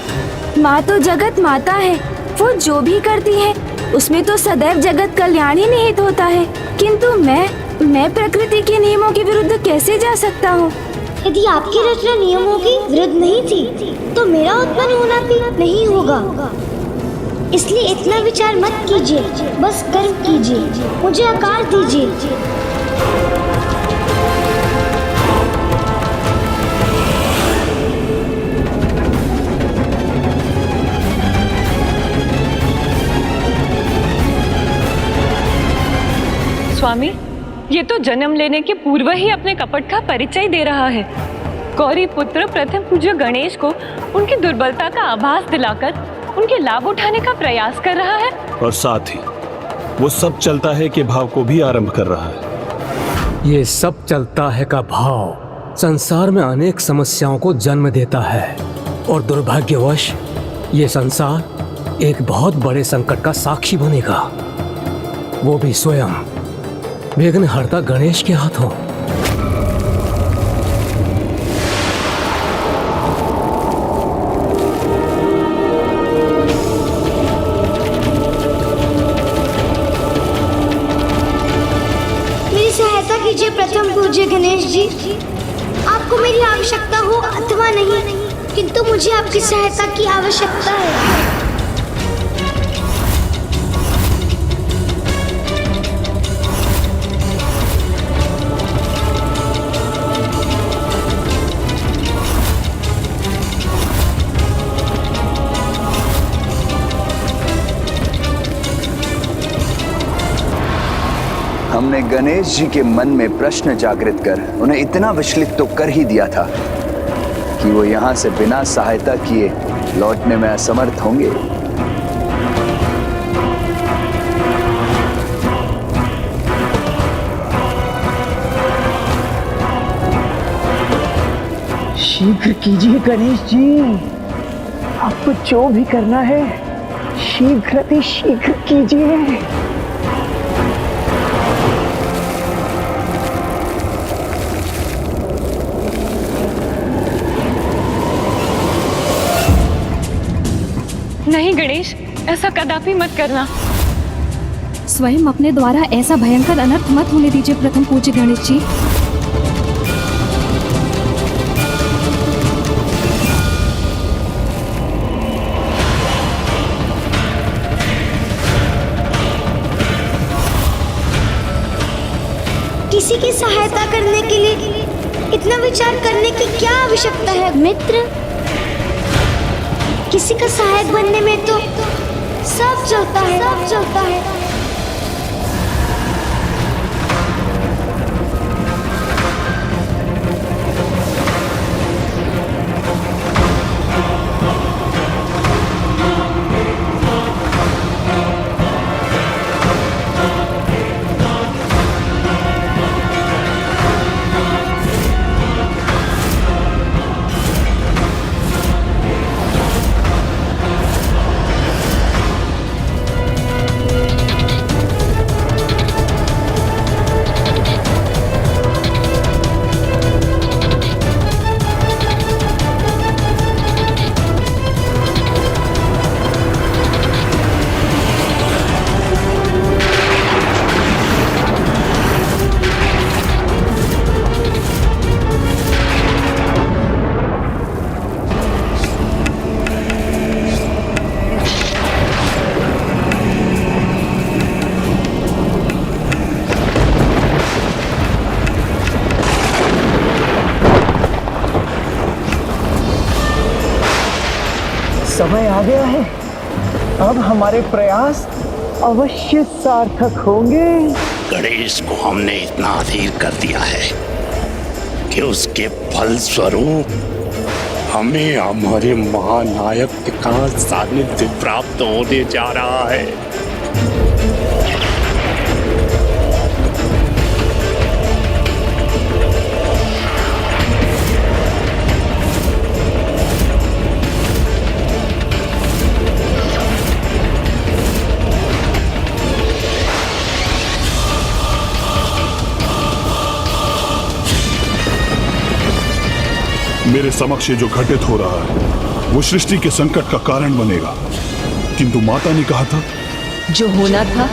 माँ तो जगत माता है, वो जो भी करती है उसमें तो सदैव जगत कल्याण ही निहित होता है। किंतु मैं प्रकृति के नियमों के विरुद्ध कैसे जा सकता हूँ? यदि आपकी रचना नियमों की विरुद्ध नहीं थी तो मेरा उत्पन्न होना भी नहीं होगा। इसलिए इतना विचार मत कीजिए, बस कर्म कीजिए, मुझे आकार दीजिए। स्वामी, ये तो जन्म लेने के पूर्व ही अपने कपट का परिचय दे रहा है। गौरी पुत्र प्रथम पूज्य गणेश को उनकी दुर्बलता का आभास दिलाकर उनके लाभ उठाने का प्रयास कर रहा है, और साथ ही वो सब चलता है कि भाव को भी आरंभ कर रहा है। ये सब चलता है का भाव संसार में अनेक समस्याओं को जन्म देता है, और दुर्भाग्यवश ये संसार एक बहुत बड़े संकट का साक्षी बनेगा, वो भी स्वयं विघ्नहर्ता गणेश के हाथों। मेरी सहायता कीजिए प्रथम पूज्य गणेश जी। आपको मेरी आवश्यकता हो अथवा नहीं, किंतु मुझे आपकी सहायता की आवश्यकता है। हमने गणेश जी के मन में प्रश्न जागृत कर उन्हें इतना विचलित तो कर ही दिया था कि वो यहाँ से बिना सहायता किए लौटने में असमर्थ होंगे। शीघ्र कीजिए गणेश जी, आपको जो भी करना है शीघ्र कीजिए। नहीं गणेश, ऐसा कदापि मत करना। स्वयं अपने द्वारा ऐसा भयंकर अनर्थ मत होने दीजिए प्रथम पूज्य गणेश जी। किसी की सहायता करने के लिए इतना विचार करने की क्या आवश्यकता है मित्र? किसी का सहायक बनने में तो सब चलता है, सब चलता है। समय आ गया है, अब हमारे प्रयास अवश्य सार्थक होंगे। गणेश को हमने इतना अधीर कर दिया है कि उसके फल स्वरूप हमें हमारे महानायक का सानिध्य प्राप्त होने जा रहा है। मेरे समक्ष ये जो घटित हो रहा है वो सृष्टि के संकट का कारण बनेगा, किंतु माता ने कहा था जो होना था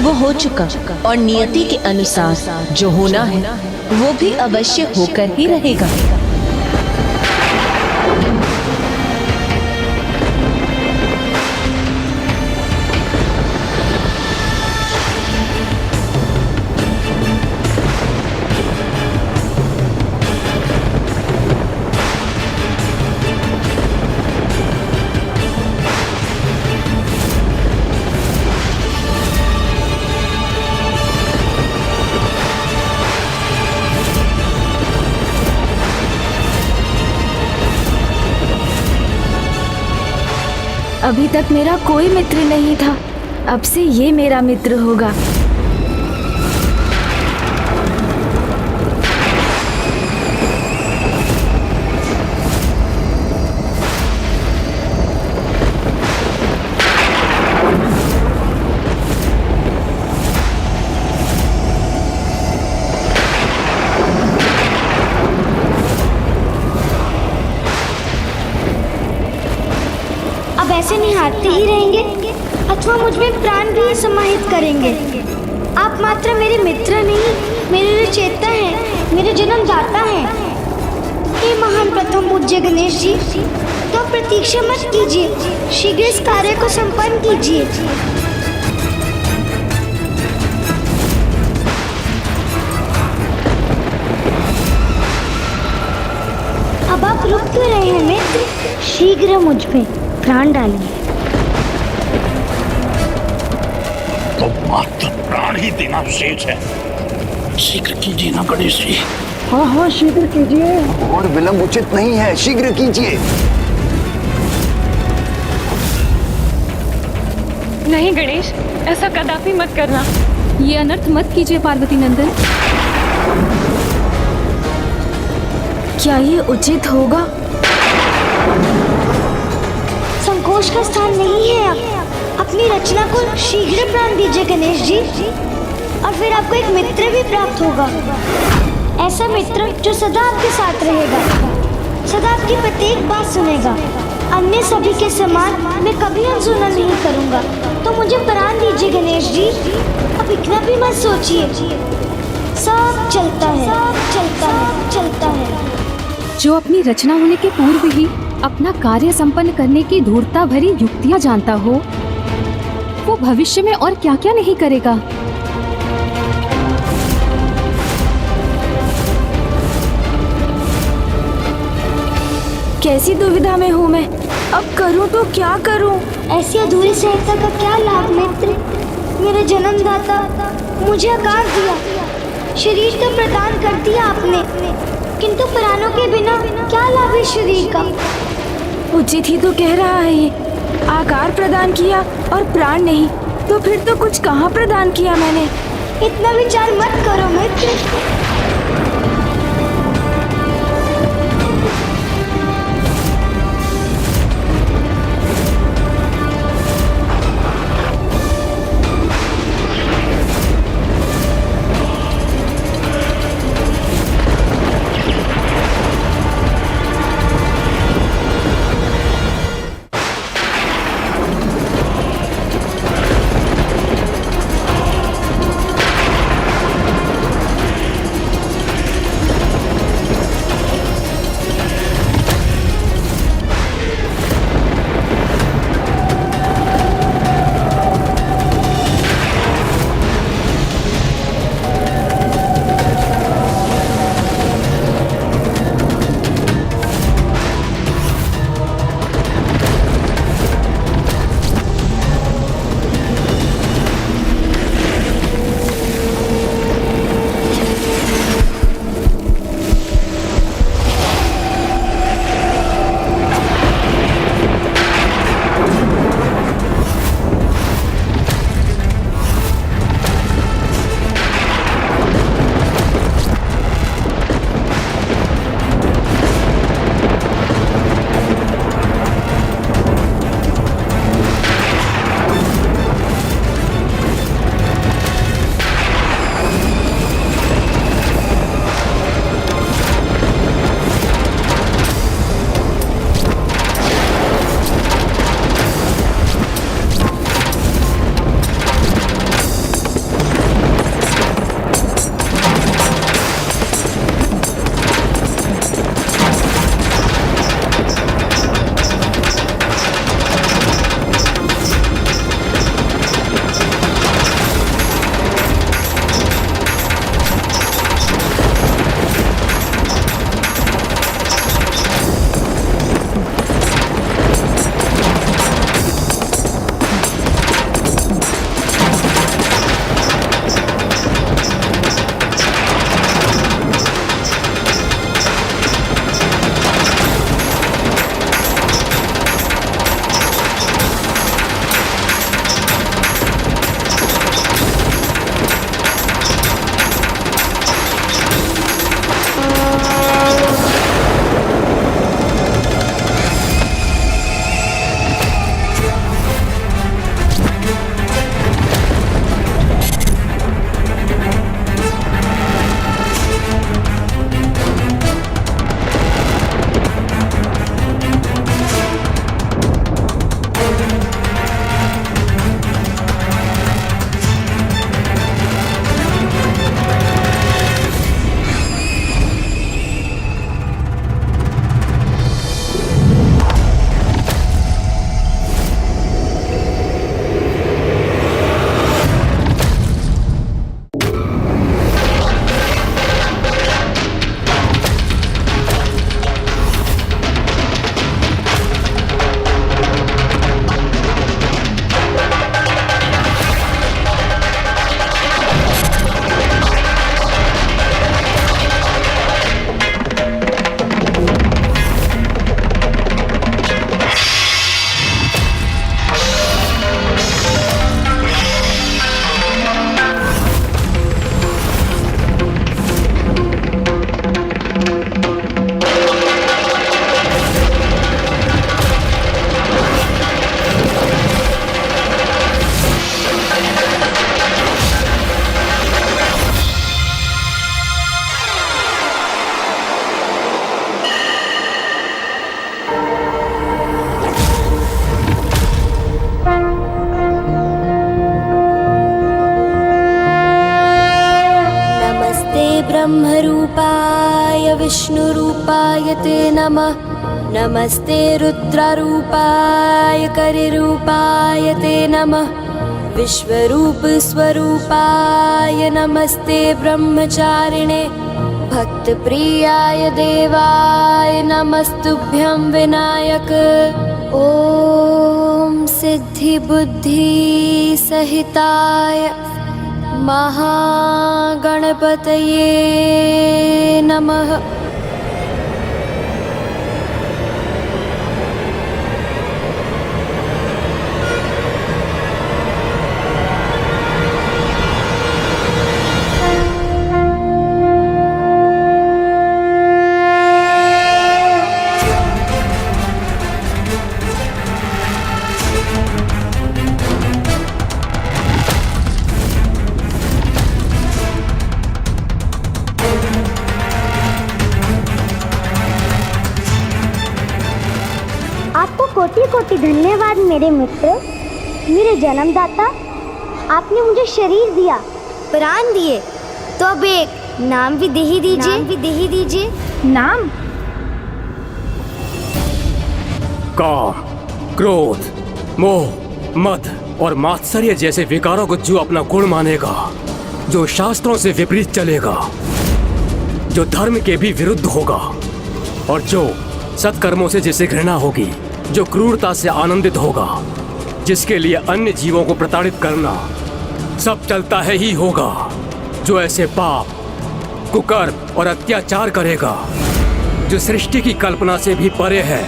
वो हो चुका, और नियति के अनुसार जो होना है वो भी अवश्य होकर ही रहेगा। अभी तक मेरा कोई मित्र नहीं था, अब से ये मेरा मित्र होगा। ऐसे निहारते ही रहेंगे अथवा मुझ में प्राण भी समाहित करेंगे। आप मात्र मेरे मित्र नहीं, मेरे रचयिता हैं, मेरे जन्मदाता हैं। हे महान प्रथम पूज्य गणेश जी, तो प्रतीक्षा मत कीजिए, शीघ्र इस कार्य को संपन्न कीजिए। अब आप रुक क्यों रहे हैं मित्र? शीघ्र मुझ पे प्राण डालिए। तो मात्र प्राण ही देना शेष है, शीघ्र कीजिए ना गणेश जी। हाँ हाँ शीघ्र कीजिए। और विलंब उचित नहीं है, शीघ्र कीजिए। नहीं गणेश, ऐसा कदापि मत करना। ये अनर्थ मत कीजिए पार्वती नंदन। क्या ये उचित होगा? संकोच का स्थान नहीं है। अब अपनी रचना को शीघ्र प्राण दीजिए गणेश जी, और फिर आपको एक मित्र भी प्राप्त होगा। ऐसा मित्र जो सदा आपके साथ रहेगा, सदा आपकी प्रत्येक बात सुनेगा। अन्य सभी के समान मैं कभी अनसुना नहीं करूंगा। तो मुझे प्राण दीजिए गणेश जी, अब इतना भी मत सोचिए। सब चलता है, सब चलता है, चलता है। जो अपनी रचना होने के पूर्व ही अपना कार्य संपन्न करने की धूर्ता भरी युक्तियां जानता हो, वो भविष्य में और क्या क्या नहीं करेगा। कैसी दुविधा में हूँ मैं, अब करूँ तो क्या करूँ? ऐसी अधूरी सहायता का क्या लाभ मित्र? मेरे जन्मदाता, मुझे आकार दिया, शरीर तो प्रदान कर दिया आपने, किंतु प्राणों के बिना क्या लाभ है शरीर का? उचित ही तो कह रहा है ये, आकार प्रदान किया और प्राण नहीं, तो फिर तो कुछ कहाँ प्रदान किया मैंने? इतना विचार मत करो मित्र। ब्रह्मरूपाय विष्णुरूपाय ते नमः। नमस्ते रुद्ररूपाय करिरूपाय ते नमः। विश्वरूप स्वरूपाय नमस्ते ब्रह्मचारिणे। भक्तप्रियाय देवाय नमस्तुभ्यं विनायक। ओम सिद्धि बुद्धि सहिताय महागणपतये नमः। आपको कोटि कोटि धन्यवाद मेरे मित्र, मेरे जन्मदाता। आपने मुझे शरीर दिया, प्राण दिए, तो अब एक नाम भी दे ही दीजिए। नाम? काम, क्रोध, मोह, मद और मात्सर्य जैसे विकारों को जो अपना गुण मानेगा, जो शास्त्रों से विपरीत चलेगा, जो धर्म के भी विरुद्ध होगा और जो सत्कर्मों से जिसे घृणा होगी, जो क्रूरता से आनंदित होगा, जिसके लिए अन्य जीवों को प्रताड़ित करना सब चलता है ही होगा, जो ऐसे पाप, कुकर्म और अत्याचार करेगा, जो सृष्टि की कल्पना से भी परे है,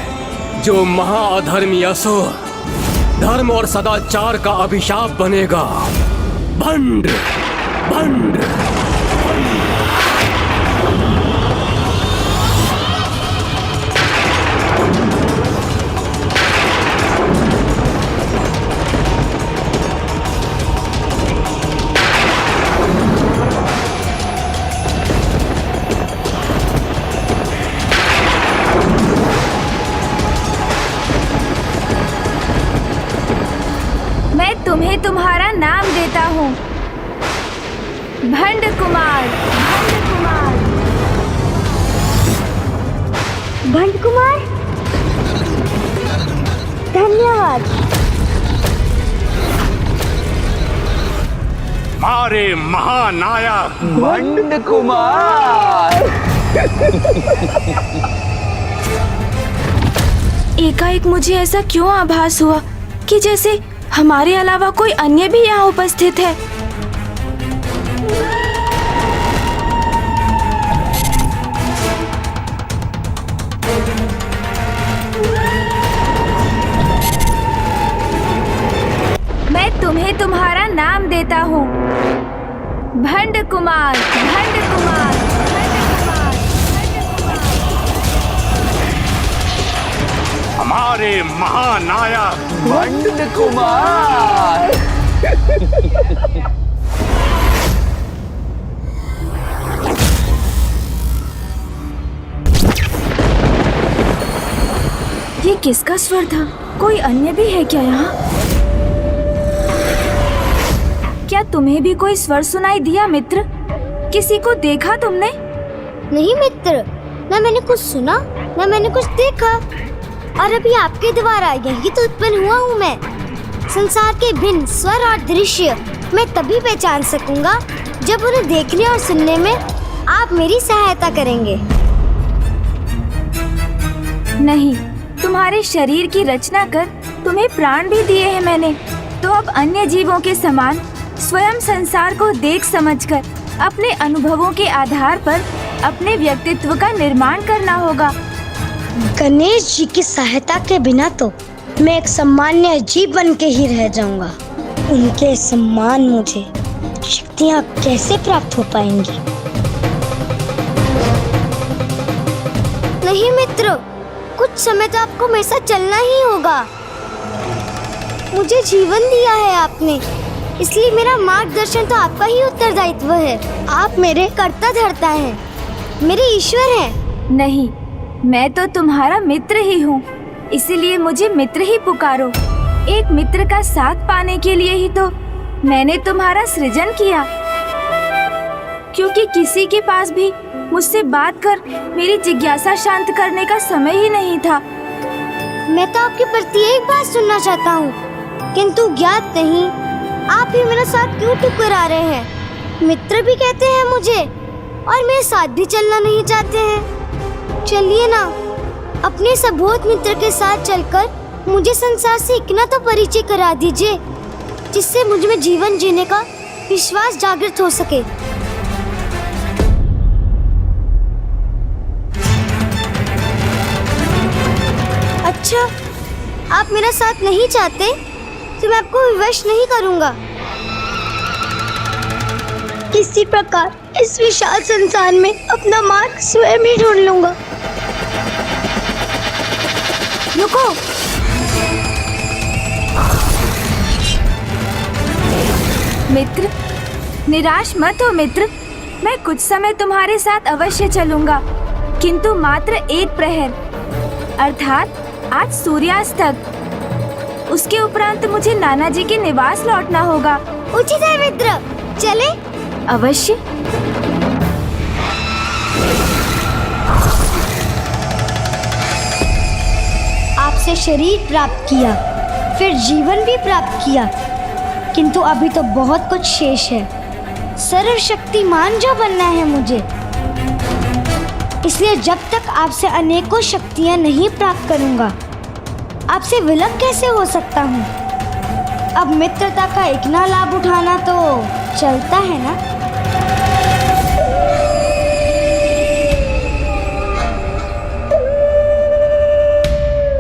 जो महाअधर्मी असुर, धर्म और सदाचार का अभिशाप बनेगा। भंड, भंड। तुम्हें तुम्हारा नाम देता हूँ, भंड कुमार। भंड कुमार, धन्यवाद। हमारे महानायक भंड कुमार। एकाएक मुझे ऐसा क्यों आभास हुआ कि जैसे हमारे अलावा कोई अन्य भी यहाँ उपस्थित है। मैं तुम्हें तुम्हारा नाम देता हूँ, भंड कुमार, भंड कुमार, हमारे महानायक भंड कुमार। ये किसका स्वर था? कोई अन्य भी है क्या यहाँ? क्या तुम्हें भी कोई स्वर सुनाई दिया मित्र? किसी को देखा तुमने? नहीं मित्र, न मैंने कुछ सुना न मैंने कुछ देखा। और अभी आपके द्वारा यही तो उत्पन्न हुआ हूँ मैं। संसार के भिन्न स्वर और दृश्य मैं तभी पहचान सकूंगा जब उन्हें देखने और सुनने में आप मेरी सहायता करेंगे। नहीं, तुम्हारे शरीर की रचना कर तुम्हें प्राण भी दिए हैं मैंने, तो अब अन्य जीवों के समान स्वयं संसार को देख समझकर अपने अनुभवों के आधार पर अपने व्यक्तित्व का निर्माण करना होगा। गणेश जी की सहायता के बिना तो मैं एक सामान्य जीव बन के ही रह जाऊंगा। उनके सम्मान मुझे शक्तियाँ कैसे प्राप्त हो पाएंगी? नहीं मित्र, कुछ समय तो आपको मेरे साथ चलना ही होगा। मुझे जीवन दिया है आपने, इसलिए मेरा मार्गदर्शन तो आपका ही उत्तरदायित्व है। आप मेरे कर्ता धर्ता हैं, मेरे ईश्वर हैं। नहीं, मैं तो तुम्हारा मित्र ही हूँ, इसीलिए मुझे मित्र ही पुकारो। एक मित्र का साथ पाने के लिए ही तो मैंने तुम्हारा सृजन किया। क्योंकि किसी के पास भी मुझसे बात कर मेरी जिज्ञासा शांत करने का समय ही नहीं था। मैं तो आपके प्रत्येक बात सुनना चाहता हूँ, किंतु ज्ञात नहीं आप ही मेरा साथ क्यों ठुकरा रहे हैं। मित्र भी कहते हैं मुझे और मेरे साथ भी चलना नहीं चाहते हैं। चलिए ना, अपने सबोध मित्र के साथ चलकर मुझे संसार से इतना तो परिचय करा दीजिए जिससे मुझ में जीवन जीने का विश्वास जागृत हो सके। अच्छा, आप मेरा साथ नहीं चाहते तो मैं आपको विवश नहीं करूंगा। किसी प्रकार इस विशाल संसार में अपना मार्ग स्वयं ही ढूंढ लूंगा। रुको, मित्र, निराश मत हो मित्र। मैं कुछ समय तुम्हारे साथ अवश्य चलूंगा, किंतु मात्र एक प्रहर, अर्थात आज सूर्यास्त तक। उसके उपरांत मुझे नाना जी के निवास लौटना होगा। उचित है मित्र, चले? अवश्य। आपसे शरीर प्राप्त किया, फिर जीवन भी प्राप्त किया, किंतु अभी तो बहुत कुछ शेष है। सर्वशक्तिमान जो बनना है मुझे, इसलिए जब तक आपसे अनेकों शक्तियां नहीं प्राप्त करूंगा, आपसे विलंब कैसे हो सकता हूँ। अब मित्रता का इतना लाभ उठाना तो चलता है ना।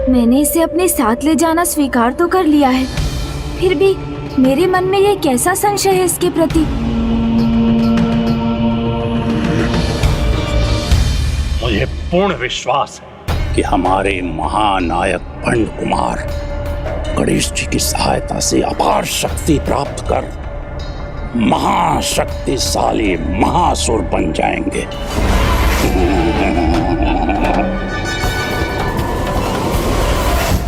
मैंने इसे अपने साथ ले जाना स्वीकार तो कर लिया है, फिर भी मेरे मन में यह कैसा संशय है इसके प्रति। मुझे पूर्ण विश्वास है कि हमारे महानायक भंड कुमार गणेश जी की सहायता से अपार शक्ति प्राप्त कर महाशक्तिशाली महासुर बन जाएंगे।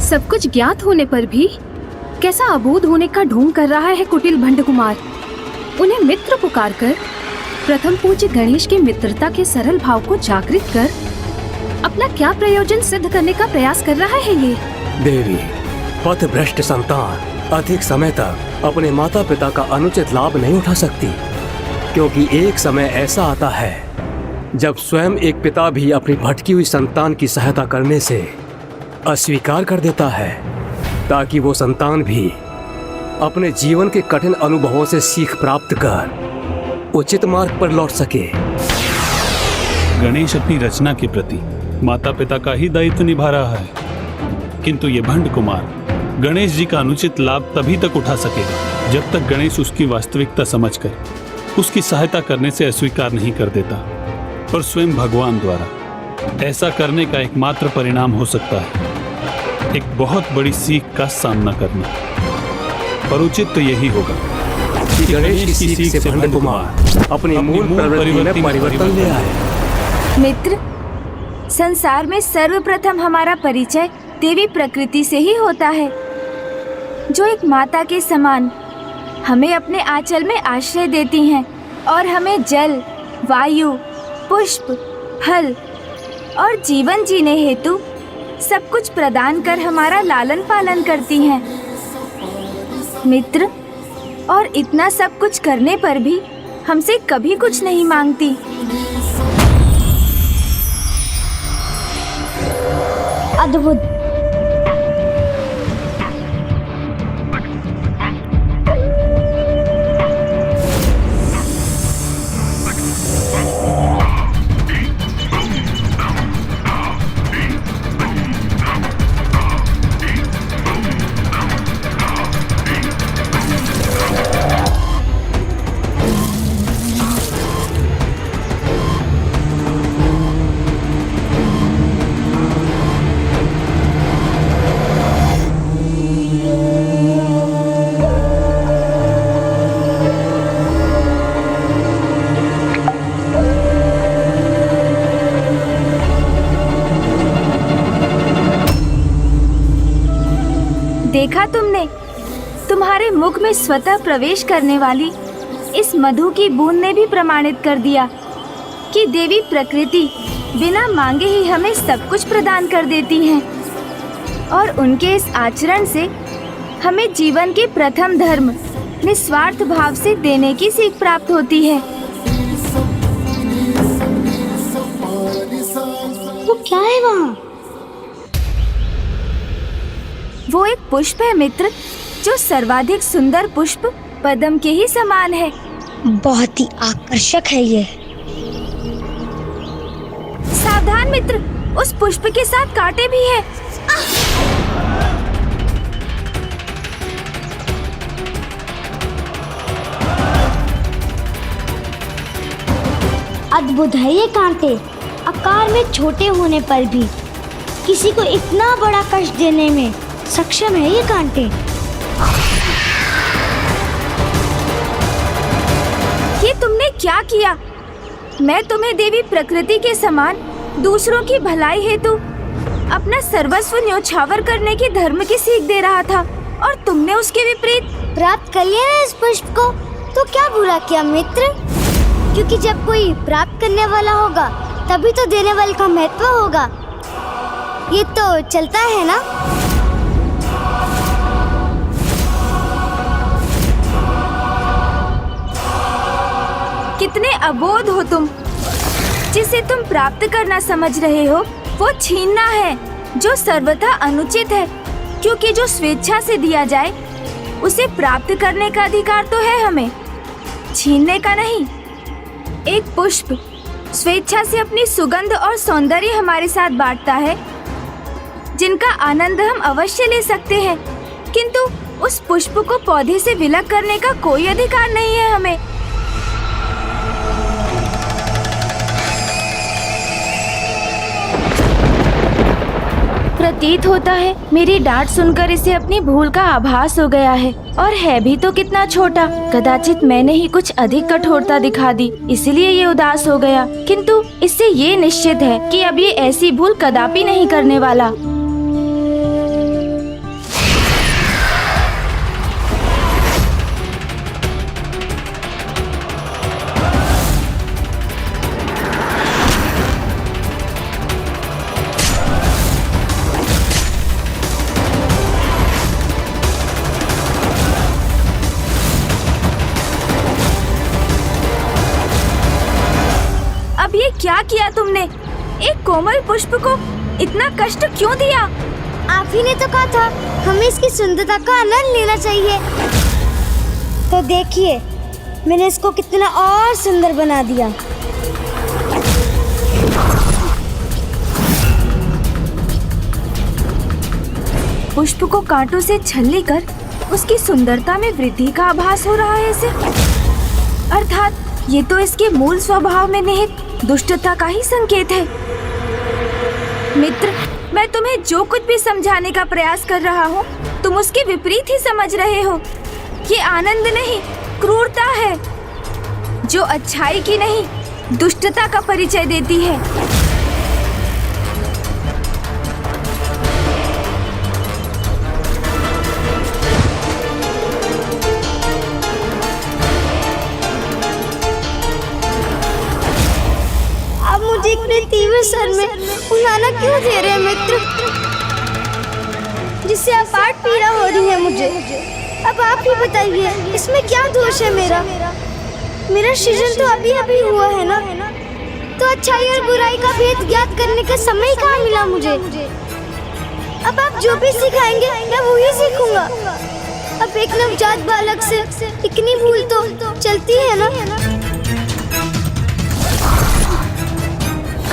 सब कुछ ज्ञात होने पर भी कैसा अबोध होने का ढोंग कर रहा है कुटिल भंड कुमार। उन्हें मित्र पुकार कर प्रथम पूज्य गणेश की मित्रता के सरल भाव को जागृत कर अपना क्या प्रयोजन सिद्ध करने का प्रयास कर रहा है ये। देवी, पथभ्रष्ट संतान अधिक समय तक अपने माता पिता का अनुचित लाभ नहीं उठा सकती, क्योंकि एक समय ऐसा आता है जब स्वयं एक पिता भी अपनी भटकी हुई संतान की सहायता करने से अस्वीकार कर देता है, ताकि वो संतान भी अपने जीवन के कठिन अनुभवों से सीख प्राप्त कर उचित मार्ग पर लौट सके। गणेश अपनी रचना के प्रति माता पिता का ही दायित्व निभा रहा है, किंतु ये भंड कुमार गणेश जी का अनुचित लाभ तभी तक उठा सकेगा जब तक गणेश उसकी वास्तविकता समझकर उसकी सहायता करने से अस्वीकार नहीं कर देता। और स्वयं भगवान द्वारा ऐसा करने का एकमात्र परिणाम हो सकता है एक बहुत बड़ी सीख का सामना करना। पर उचित तो यही होगा कि गणेश की सीख से भंड कुमार अपनी मूल प्रवृत्ति में परिवर्तन ले आए। मित्र, संसार में सर्वप्रथम हमारा परिचय देवी प्रकृति से ही होता है, जो एक माता के समान हमें अपने आंचल में आश्रय देती हैं और हमें जल, वायु, पुष्प, फल और जीवन जीने हेतु सब कुछ प्रदान कर हमारा लालन पालन करती हैं। मित्र, और इतना सब कुछ करने पर भी हमसे कभी कुछ नहीं मांगती। अद्भुत। देखा तुमने, तुम्हारे मुख में स्वतः प्रवेश करने वाली इस मधु की बूंद ने भी प्रमाणित कर दिया कि देवी प्रकृति बिना मांगे ही हमें सब कुछ प्रदान कर देती हैं। और उनके इस आचरण से हमें जीवन के प्रथम धर्म निस्वार्थ भाव से देने की सीख प्राप्त होती है। वो क्या है वहाँ? वो एक पुष्प है मित्र, जो सर्वाधिक सुंदर पुष्प पद्म के ही समान है। बहुत ही आकर्षक है ये। सावधान मित्र, उस पुष्प के साथ कांटे भी है। अद्भुत है ये कांटे। आकार में छोटे होने पर भी किसी को इतना बड़ा कष्ट देने में सक्षम है ये कांटे। ये तुमने क्या किया? मैं तुम्हें देवी प्रकृति के समान दूसरों की भलाई हेतु अपना सर्वस्व न्योछावर करने की धर्म की सीख दे रहा था, और तुमने उसके विपरीत प्राप्त कर लिया ना इस पुष्प को, तो क्या बुरा किया मित्र? क्योंकि जब कोई प्राप्त करने वाला होगा तभी तो देने वाले का महत्व होगा। ये तो चलता है ना। कितने अबोध हो तुम। जिसे तुम प्राप्त करना समझ रहे हो वो छीनना है, जो सर्वथा अनुचित है, क्योंकि जो स्वेच्छा से दिया जाए उसे प्राप्त करने का अधिकार तो है हमें, छीनने का नहीं। एक पुष्प स्वेच्छा से अपनी सुगंध और सौंदर्य हमारे साथ बांटता है, जिनका आनंद हम अवश्य ले सकते हैं, किंतु उस पुष्प को पौधे से विलग करने का कोई अधिकार नहीं है हमें। प्रतीत होता है मेरी डांट सुनकर इसे अपनी भूल का आभास हो गया है, और है भी तो कितना छोटा। कदाचित मैंने ही कुछ अधिक कठोरता दिखा दी, इसलिए ये उदास हो गया, किंतु इससे ये निश्चित है कि अब ये ऐसी भूल कदापि नहीं करने वाला। क्या किया तुमने? एक कोमल पुष्प को इतना कष्ट क्यों दिया? आप ही ने तो कहा था हमें इसकी सुंदरता का आनंद लेना चाहिए। तो देखिए मैंने इसको कितना और सुंदर बना दिया। पुष्प को कांटों से छलनी कर उसकी सुंदरता में वृद्धि का आभास हो रहा है इसे। अर्थात ये तो इसके मूल स्वभाव में निहित दुष्टता का ही संकेत है। मित्र, मैं तुम्हें जो कुछ भी समझाने का प्रयास कर रहा हूँ तुम उसके विपरीत ही समझ रहे हो। ये आनंद नहीं, क्रूरता है, जो अच्छाई की नहीं दुष्टता का परिचय देती है। इतने तीव्र सर में उलाना क्यों दे रहे हैं मित्र, जिससे अपाट पीड़ा हो रही है मुझे। अब आप ही बताइए इसमें क्या दोष है मेरा? मेरा सृजन तो अभी अभी हुआ है ना, तो अच्छाई और बुराई का भेद ज्ञात करने का समय कहाँ मिला मुझे? अब आप जो भी सिखाएंगे मैं वही सीखूंगा। अब एक नवजात बालक से इतनी भूल तो चलती है ना।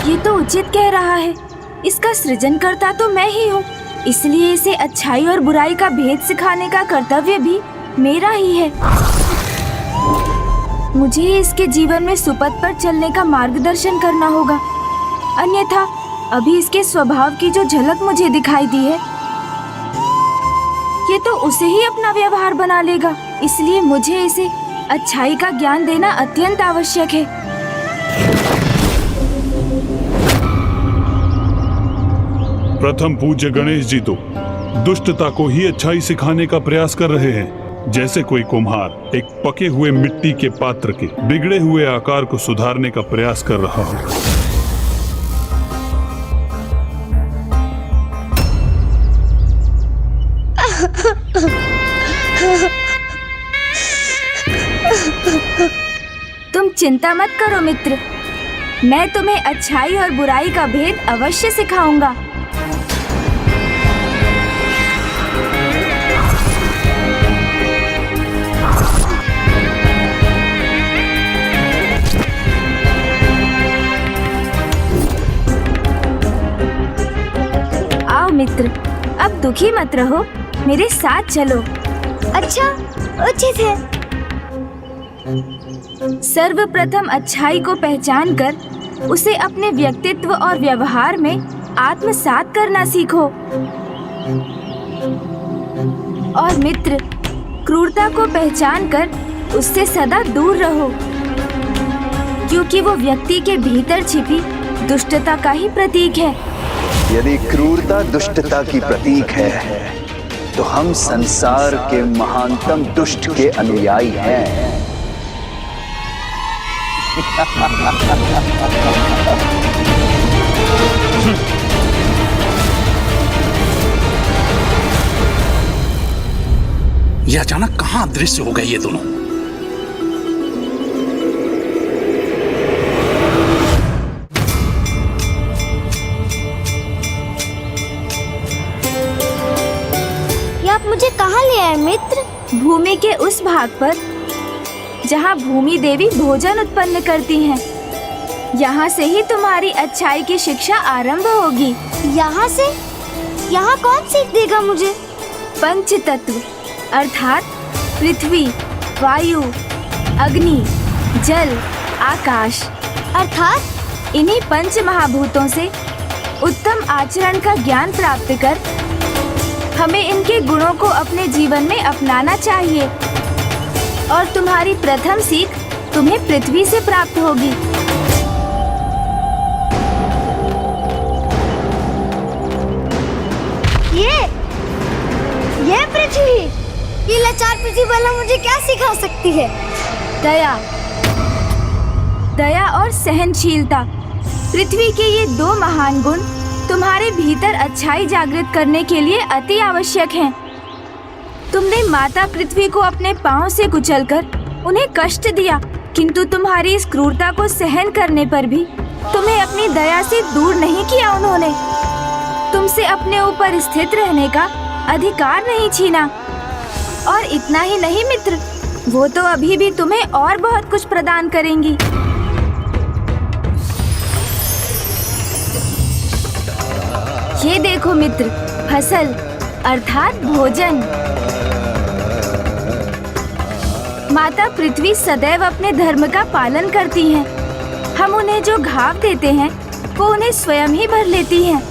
ये तो उचित कह रहा है, इसका सृजनकर्ता तो मैं ही हूँ, इसलिए इसे अच्छाई और बुराई का भेद सिखाने का कर्तव्य भी मेरा ही है। मुझे इसके जीवन में सुपथ पर चलने का मार्गदर्शन करना होगा, अन्यथा अभी इसके स्वभाव की जो झलक मुझे दिखाई दी है ये तो उसे ही अपना व्यवहार बना लेगा, इसलिए मुझे इसे अच्छाई का ज्ञान देना अत्यंत आवश्यक है। प्रथम पूज्य गणेश जी तो दुष्टता को ही अच्छाई सिखाने का प्रयास कर रहे हैं, जैसे कोई कुम्हार एक पके हुए मिट्टी के पात्र के बिगड़े हुए आकार को सुधारने का प्रयास कर रहा हो। तुम चिंता मत करो मित्र, मैं तुम्हें अच्छाई और बुराई का भेद अवश्य सिखाऊंगा। आओ मित्र, अब दुखी मत रहो, मेरे साथ चलो। अच्छा, उचित है। सर्वप्रथम अच्छाई को पहचान कर उसे अपने व्यक्तित्व और व्यवहार में आत्मसात करना सीखो। और मित्र, क्रूरता को पहचान कर उससे सदा दूर रहो, क्योंकि वो व्यक्ति के भीतर छिपी दुष्टता का ही प्रतीक है। यदि क्रूरता दुष्टता की प्रतीक है तो हम संसार के महानतम दुष्ट के अनुयायी हैं। ये अचानक कहाँ अदृश्य हो गए ये दोनों? ये आप मुझे कहाँ ले आए मित्र? भूमि के उस भाग पर जहाँ भूमि देवी भोजन उत्पन्न करती हैं। यहाँ से ही तुम्हारी अच्छाई की शिक्षा आरंभ होगी। यहाँ से? यहाँ कौन सीख देगा मुझे? पंच तत्व अर्थात पृथ्वी, वायु, अग्नि, जल, आकाश, अर्थात इन्हीं पंच महाभूतों से उत्तम आचरण का ज्ञान प्राप्त कर हमें इनके गुणों को अपने जीवन में अपनाना चाहिए। और तुम्हारी प्रथम सीख तुम्हें पृथ्वी से प्राप्त होगी। ये पृथ्वी, ये लाचार पृथ्वी वाला मुझे क्या सिखा सकती है? दया, दया और सहनशीलता, पृथ्वी के ये दो महान गुण तुम्हारे भीतर अच्छाई जागृत करने के लिए अति आवश्यक हैं। तुमने माता पृथ्वी को अपने पांव से कुचलकर उन्हें कष्ट दिया, किंतु तुम्हारी इस क्रूरता को सहन करने पर भी तुम्हें अपनी दया से दूर नहीं किया उन्होंने। तुमसे अपने ऊपर स्थित रहने का अधिकार नहीं छीना। और इतना ही नहीं मित्र, वो तो अभी भी तुम्हें और बहुत कुछ प्रदान करेंगी। ये देखो मित्र, फसल अर्थात भोजन। माता पृथ्वी सदैव अपने धर्म का पालन करती हैं। हम उन्हें जो घाव देते हैं वो उन्हें स्वयं ही भर लेती हैं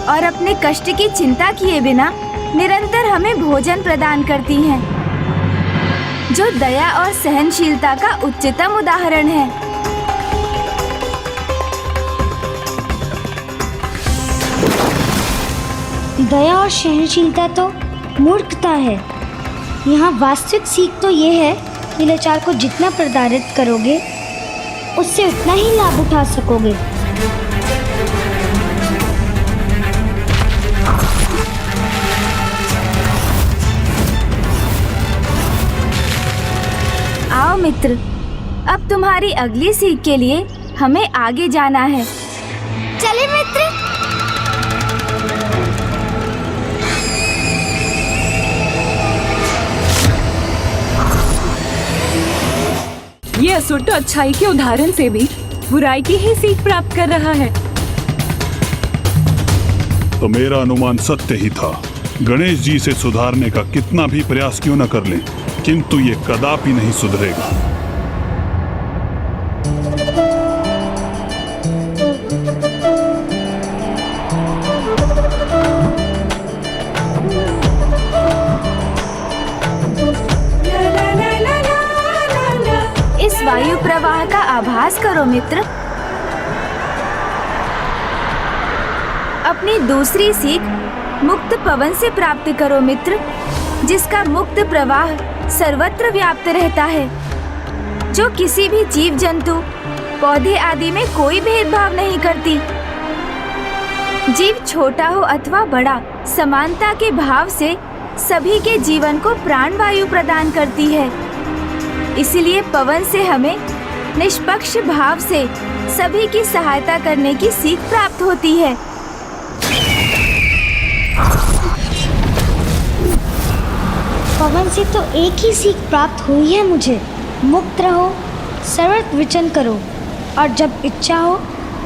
और अपने कष्ट की चिंता किए बिना निरंतर हमें भोजन प्रदान करती हैं, जो दया और सहनशीलता का उच्चतम उदाहरण है। दया और सहनशीलता तो मूर्खता है। यहाँ वास्तविक सीख तो ये है कि लाचार को जितना प्रताड़ित करोगे उससे उतना ही लाभ उठा सकोगे। आओ मित्र, अब तुम्हारी अगली सीख के लिए हमें आगे जाना है। चले मित्र। ये असुर तो अच्छाई के उदाहरण से भी बुराई की ही सीख प्राप्त कर रहा है। तो मेरा अनुमान सत्य ही था। गणेश जी से सुधारने का कितना भी प्रयास क्यों न कर लें, किंतु ये कदापि नहीं सुधरेगा। इस वायु प्रवाह का आभास करो मित्र। अपनी दूसरी सीख मुक्त पवन से प्राप्त करो मित्र, जिसका मुक्त प्रवाह सर्वत्र व्याप्त रहता है, जो किसी भी जीव जंतु, पौधे आदि में कोई भेदभाव नहीं करती। जीव छोटा हो अथवा बड़ा, समानता के भाव से सभी के जीवन को प्राणवायु प्रदान करती है। इसलिए पवन से हमें निष्पक्ष भाव से सभी की सहायता करने की सीख प्राप्त होती है। पवन से तो एक ही सीख प्राप्त हुई है मुझे, मुक्त रहो, सर्वत्र विचरण करो, और जब इच्छा हो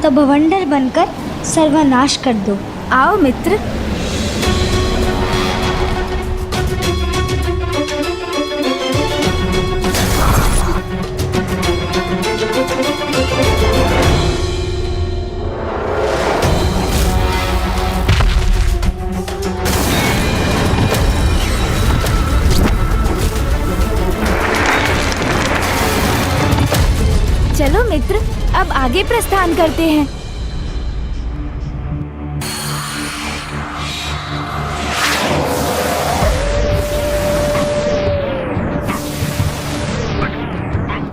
तो भवंडर बनकर सर्वनाश कर दो। आओ मित्र। चलो मित्र, अब आगे प्रस्थान करते हैं।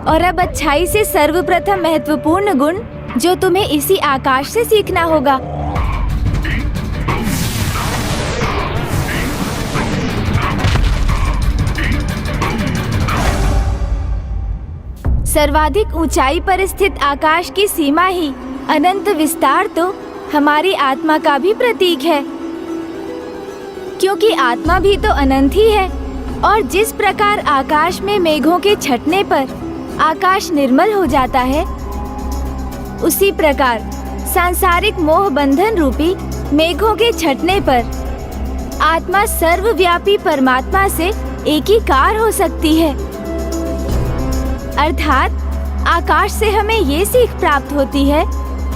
और अब अच्छाई से सर्वप्रथम महत्वपूर्ण गुण जो तुम्हें इसी आकाश से सीखना होगा। सर्वाधिक ऊंचाई पर स्थित आकाश की सीमा ही अनंत विस्तार तो हमारी आत्मा का भी प्रतीक है, क्योंकि आत्मा भी तो अनंत ही है। और जिस प्रकार आकाश में मेघों के छटने पर आकाश निर्मल हो जाता है, उसी प्रकार सांसारिक मोह बंधन रूपी मेघों के छटने पर आत्मा सर्वव्यापी परमात्मा से एकीकार हो सकती है। अर्थात आकाश से हमें ये सीख प्राप्त होती है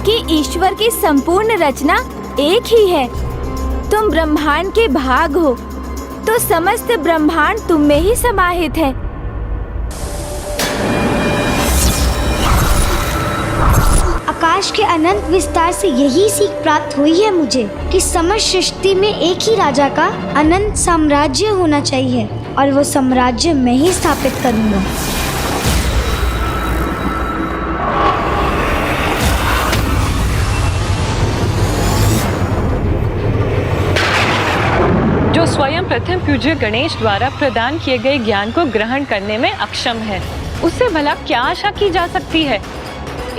कि ईश्वर की संपूर्ण रचना एक ही है। तुम ब्रह्मांड के भाग हो, तो समस्त ब्रह्मांड तुम में ही समाहित है। आकाश के अनंत विस्तार से यही सीख प्राप्त हुई है मुझे कि समस्त सृष्टि में एक ही राजा का अनंत साम्राज्य होना चाहिए, और वो साम्राज्य मैं ही स्थापित करूंगा। जो स्वयं प्रथम पूज्य गणेश द्वारा प्रदान किए गए ज्ञान को ग्रहण करने में अक्षम है, उससे भला क्या आशा की जा सकती है।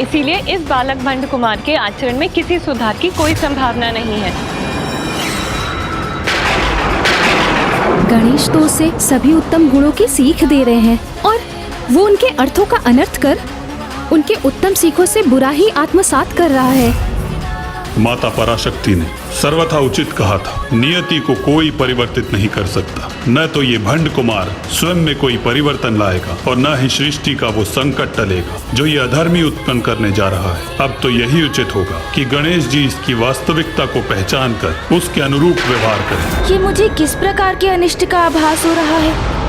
इसीलिए इस बालक भंड कुमार के आचरण में किसी सुधार की कोई संभावना नहीं है। गणेश तो उसे सभी उत्तम गुणों की सीख दे रहे हैं, और वो उनके अर्थों का अनर्थ कर उनके उत्तम सीखों से बुरा ही आत्मसात कर रहा है। माता पराशक्ति ने सर्वथा उचित कहा था, नियति को कोई परिवर्तित नहीं कर सकता। न तो ये भंड कुमार स्वयं में कोई परिवर्तन लाएगा, और न ही सृष्टि का वो संकट टलेगा जो ये अधर्मी उत्पन्न करने जा रहा है। अब तो यही उचित होगा कि गणेश जी इसकी वास्तविकता को पहचान कर उसके अनुरूप व्यवहार करें। ये मुझे किस प्रकार के अनिष्ट का आभास हो रहा है?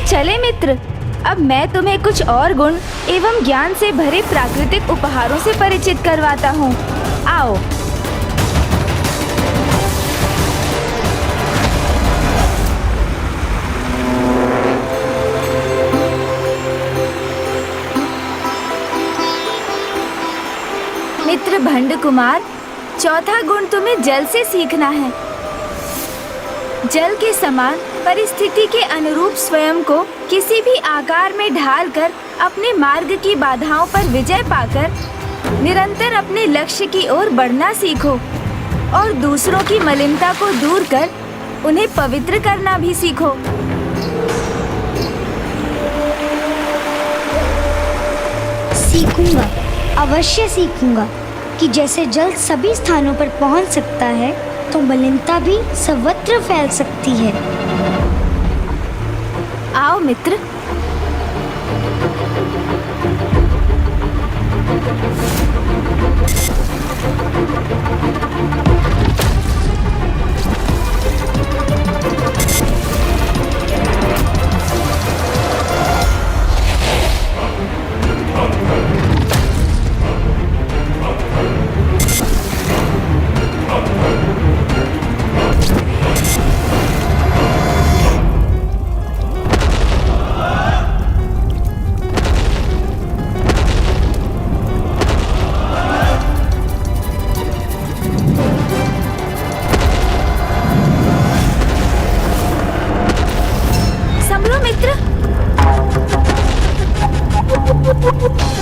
चले मित्र, अब मैं तुम्हें कुछ और गुण एवं ज्ञान से भरे प्राकृतिक उपहारों से परिचित करवाता हूँ। आओ। मित्र भंड कुमार, चौथा गुण तुम्हें जल से सीखना है। जल के समान परिस्थिति के अनुरूप स्वयं को किसी भी आकार में ढालकर अपने मार्ग की बाधाओं पर विजय पाकर निरंतर अपने लक्ष्य की ओर बढ़ना सीखो, और दूसरों की मलिनता को दूर कर उन्हें पवित्र करना भी सीखो। सीखूंगा, अवश्य सीखूंगा कि जैसे जल सभी स्थानों पर पहुंच सकता है, तो मलिनता भी सर्वत्र फैल सकती है। आओ मित्र।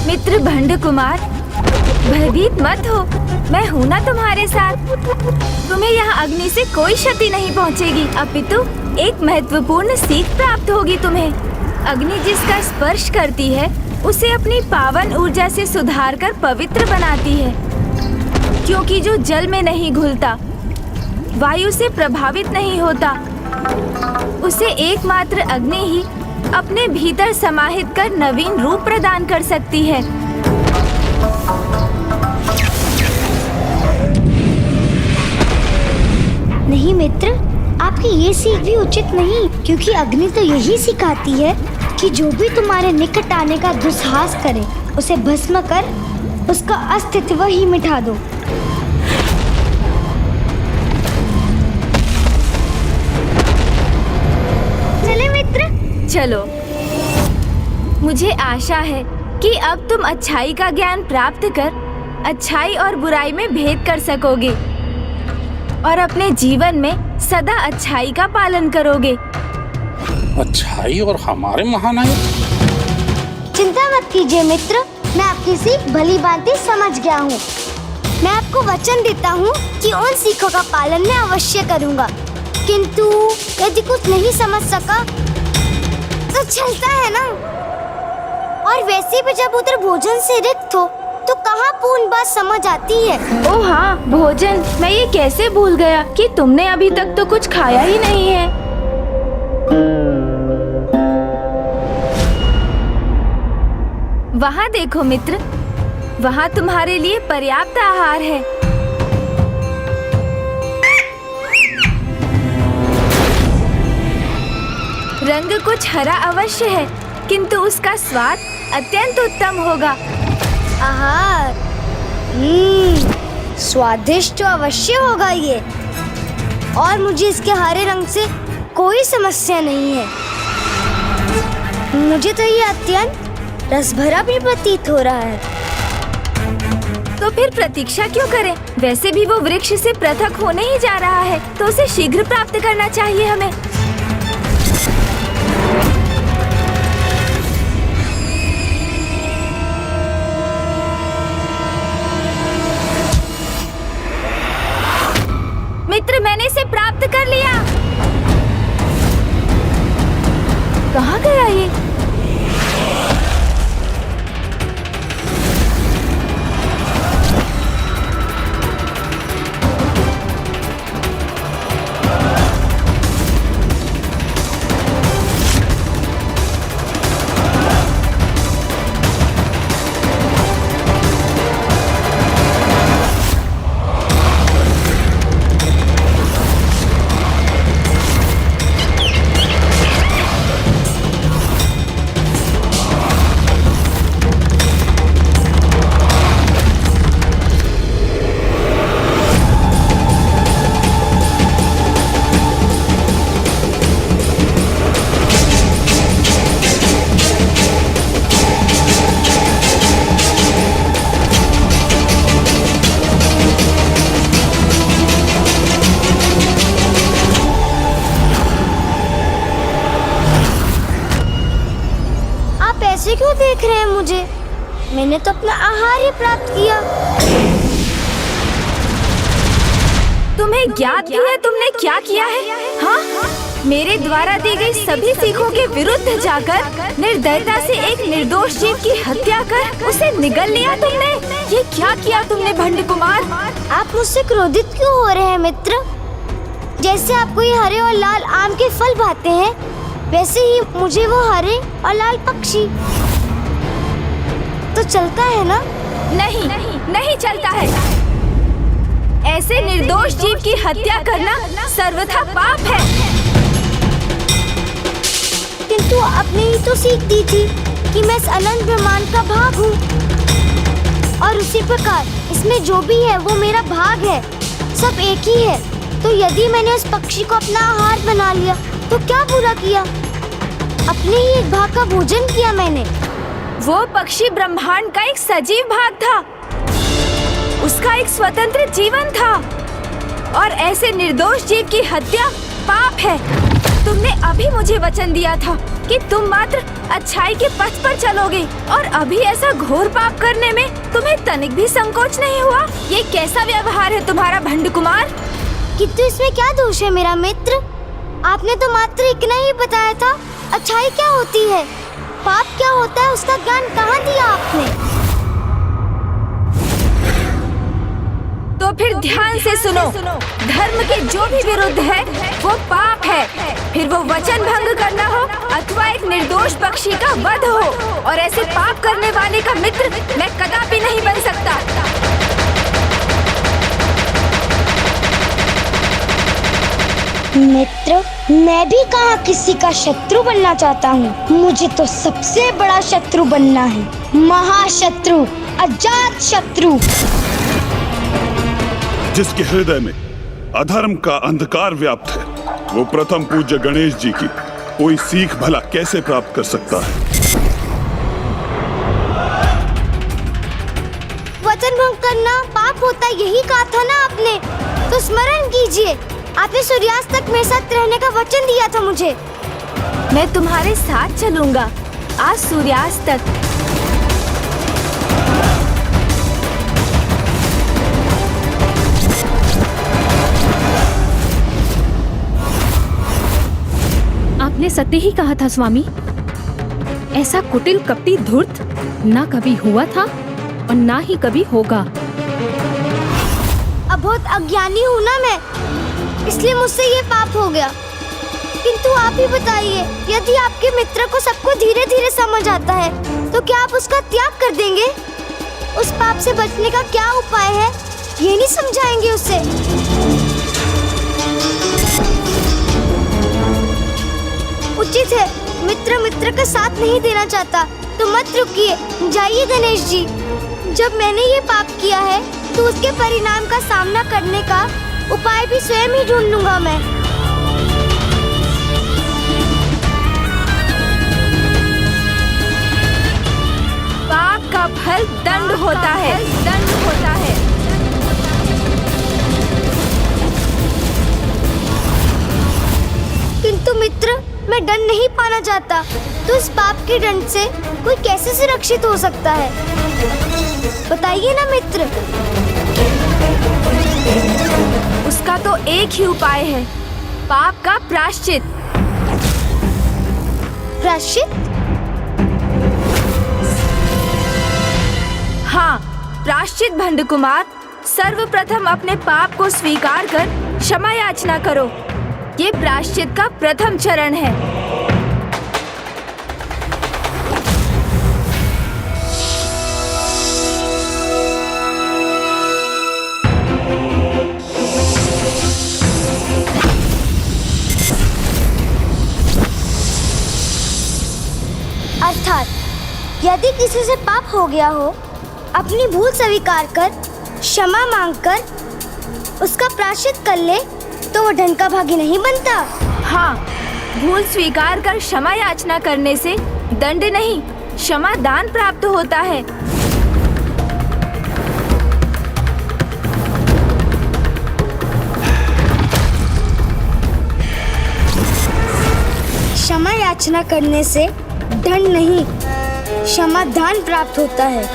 मित्र भंड कुमार, भयभीत मत हो, मैं हूँ ना तुम्हारे साथ। तुम्हें यहाँ अग्नि से कोई क्षति नहीं पहुँचेगी, अपितु एक महत्वपूर्ण सीख प्राप्त होगी तुम्हें। अग्नि जिसका स्पर्श करती है, उसे अपनी पावन ऊर्जा से सुधार कर पवित्र बनाती है, क्योंकि जो जल में नहीं घुलता, वायु से प्रभावित नहीं होता, उसे एकमात्र अग्नि ही अपने भीतर समाहित कर नवीन रूप प्रदान कर सकती है। नहीं मित्र, आपकी ये सीख भी उचित नहीं, क्योंकि अग्नि तो यही सिखाती है कि जो भी तुम्हारे निकट आने का दुस्साहस करे, उसे भस्म कर उसका अस्तित्व ही मिटा दो। चले मित्र। चलो। मुझे आशा है कि अब तुम अच्छाई का ज्ञान प्राप्त कर अच्छाई और बुराई में भेद कर सकोगे और अपने जीवन में सदा अच्छाई का पालन करोगे। अच्छाई और हमारे महानायक? चिंता मत कीजिए मित्र, मैं आपकी सीख भली भांति समझ गया हूँ। मैं आपको वचन देता हूँ कि उन सीखों का पालन मैं अवश्य करूँगा, किंतु यदि कुछ नहीं समझ सका तो चलता है ना। और वैसे भी जब उधर भोजन से रिक्त हो तो कहाँ पूर्ण बात समझ आती है। ओह हाँ, भोजन, मैं ये कैसे भूल गया कि तुमने अभी तक तो कुछ खाया ही नहीं है। वहाँ देखो मित्र, वहाँ तुम्हारे लिए पर्याप्त आहार है। रंग कुछ हरा अवश्य है, किंतु उसका स्वाद अत्यंत उत्तम होगा। आहार स्वादिष्ट तो अवश्य होगा ये, और मुझे इसके हरे रंग से कोई समस्या नहीं है। मुझे तो ये अत्यंत रसभरा भी प्रतीत हो रहा है। तो फिर प्रतीक्षा क्यों करें? वैसे भी वो वृक्ष से पृथक होने ही जा रहा है, तो उसे शीघ्र प्राप्त करना चाहिए हमें। मित्र, मैंने इसे प्राप्त कर लिया। कहाँ गया ये? ऐसे क्यों देख रहे हैं मुझे? मैंने तो अपना आहार ही प्राप्त किया। तुम्हें ज्ञात भी है तुमने क्या किया है? हाँ? मेरे द्वारा दी गई सभी सीखों के विरुद्ध जाकर निर्दयता से एक निर्दोष जीव की हत्या कर उसे निगल लिया तुमने। ये क्या किया तुमने भंड कुमार? आप मुझसे क्रोधित क्यों हो रहे हैं मित्र? जैसे आपको ये हरे और लाल आम के फल भाते हैं, वैसे ही मुझे वो हरे और लाल पक्षी तो चलता है ना? नहीं, नहीं चलता है। ऐसे निर्दोष जीव की हत्या करना सर्वथा पाप है। किंतु आपने ही तो सीख दी थी कि मैं इस अनंत ब्रह्मांड का भाग हूँ, और उसी प्रकार इसमें जो भी है वो मेरा भाग है, सब एक ही है। तो यदि मैंने उस पक्षी को अपना आहार बना लिया तो क्या बुरा किया? अपने ही एक भाग का भोजन किया मैंने। वो पक्षी ब्रह्मांड का एक सजीव भाग था, उसका एक स्वतंत्र जीवन था, और ऐसे निर्दोष जीव की हत्या पाप है। तुमने अभी मुझे वचन दिया था कि तुम मात्र अच्छाई के पथ पर चलोगे, और अभी ऐसा घोर पाप करने में तुम्हें तनिक भी संकोच नहीं हुआ। ये कैसा व्यवहार है तुम्हारा भंड कुमार? किंतु इसमें क्या दोष है मेरा मित्र? आपने तो मात्र इतना ही बताया था अच्छाई क्या होती है, पाप क्या होता है, उसका ज्ञान कहाँ दिया आपने? तो फिर ध्यान से सुनो, धर्म के जो भी विरुद्ध है वो पाप है। फिर वो वचन भंग करना हो अथवा एक निर्दोष पक्षी का वध हो, और ऐसे पाप करने वाले का मित्र मैं कदापि नहीं बन सकता। मित्र, मैं भी कहाँ किसी का शत्रु बनना चाहता हूँ। मुझे तो सबसे बड़ा शत्रु बनना है, महाशत्रु, अजात शत्रु। जिसके हृदय में अधर्म का अंधकार व्याप्त है, वो प्रथम पूज्य गणेश जी की कोई सीख भला कैसे प्राप्त कर सकता है? वचन भंग करना पाप होता, यही कहा था ना आपने? तो स्मरण कीजिए, आपने सूर्यास्त तक मेरे साथ रहने का वचन दिया था मुझे। मैं तुम्हारे साथ चलूंगा आज सूर्यास्त तक। आपने सत्य ही कहा था स्वामी। ऐसा कुटिल कपटी धूर्त ना कभी हुआ था और ना ही कभी होगा। अब बहुत अज्ञानी हूँ ना मैं, इसलिए मुझसे ये पाप हो गया। किंतु आप ही बताइए, यदि आपके मित्र को सबको धीरे धीरे समझ आता है तो क्या आप उसका त्याग कर देंगे? उस पाप से बचने का क्या उपाय है, ये नहीं समझाएंगे उसे? उचित है, मित्र मित्र का साथ नहीं देना चाहता तो मत रुकिए, जाइए गणेश जी। जब मैंने ये पाप किया है तो उसके परिणाम का सामना करने का उपाय भी स्वयं ही ढूंढ लूंगा मैं। पाप का फल दंड होता है, दंड होता है। किंतु मित्र, मैं दंड नहीं पाना चाहता, तो इस पाप के दंड से कोई कैसे सुरक्षित हो सकता है? बताइए ना मित्र। उसका तो एक ही उपाय है, पाप का प्रायश्चित। प्रायश्चित? हाँ, प्रायश्चित भंड कुमार। सर्वप्रथम अपने पाप को स्वीकार कर क्षमा याचना करो। ये प्रायश्चित का प्रथम चरण है। अर्थात यदि किसी से पाप हो गया हो, अपनी भूल स्वीकार कर क्षमा मांगकर उसका प्रायश्चित कर ले तो वो धन का भागी नहीं बनता। हाँ, भूल स्वीकार कर क्षमा याचना करने से दंड नहीं, क्षमा दान प्राप्त होता है। क्षमा याचना करने से दंड नहीं, क्षमा दान प्राप्त होता है।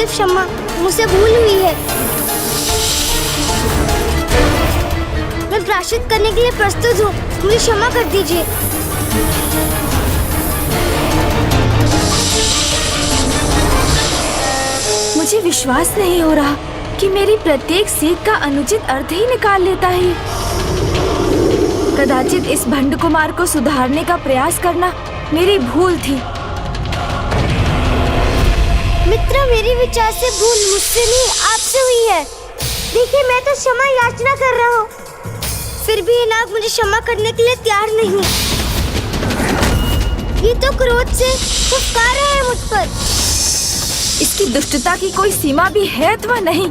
महादेव क्षमा, मुझसे भूल हुई है। मैं प्रायश्चित करने के लिए प्रस्तुत हूँ, मुझे क्षमा कर दीजिए। मुझे विश्वास नहीं हो रहा कि मेरी प्रत्येक सीख का अनुचित अर्थ ही निकाल लेता है। कदाचित इस भंड कुमार को सुधारने का प्रयास करना मेरी भूल थी। मित्र, मेरी विचार से भूल मुझसे नहीं आपसे हुई है। देखिए, मैं तो क्षमा याचना कर रहा हूँ, फिर भी ये नाग मुझे क्षमा करने के लिए तैयार नहीं। ये तो क्रोध से फुफकार रहा है मुझ पर। इसकी दुष्टता की कोई सीमा भी है अथवा नहीं।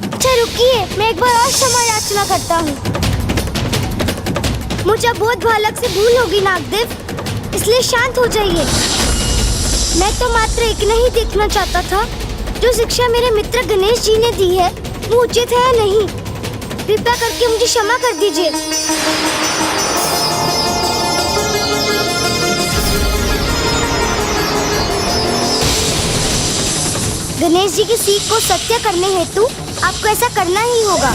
अच्छा रुकिए, मैं एक बार और क्षमा याचना करता हूँ। मुझे बोध बालक से भूल होगी नागदेव, इसलिए शांत हो जाइए। मैं तो मात्र एक नहीं देखना चाहता था, जो शिक्षा मेरे मित्र गणेश जी ने दी है वो उचित है या नहीं। कृपया करके मुझे क्षमा कर दीजिए। गणेश जी की सीख को सत्य करने हेतु आपको ऐसा करना ही होगा।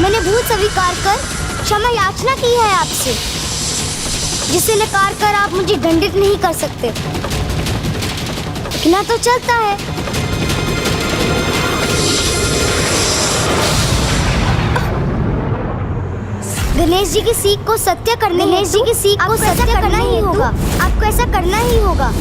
मैंने भूल स्वीकार कर क्षमा याचना की है आपसे, जिसे नकार कर आप मुझे दंडित नहीं कर सकते। इतना तो चलता है। गणेश जी की सीख को सत्य करने करना ही होगा। आपको ऐसा करना ही होगा।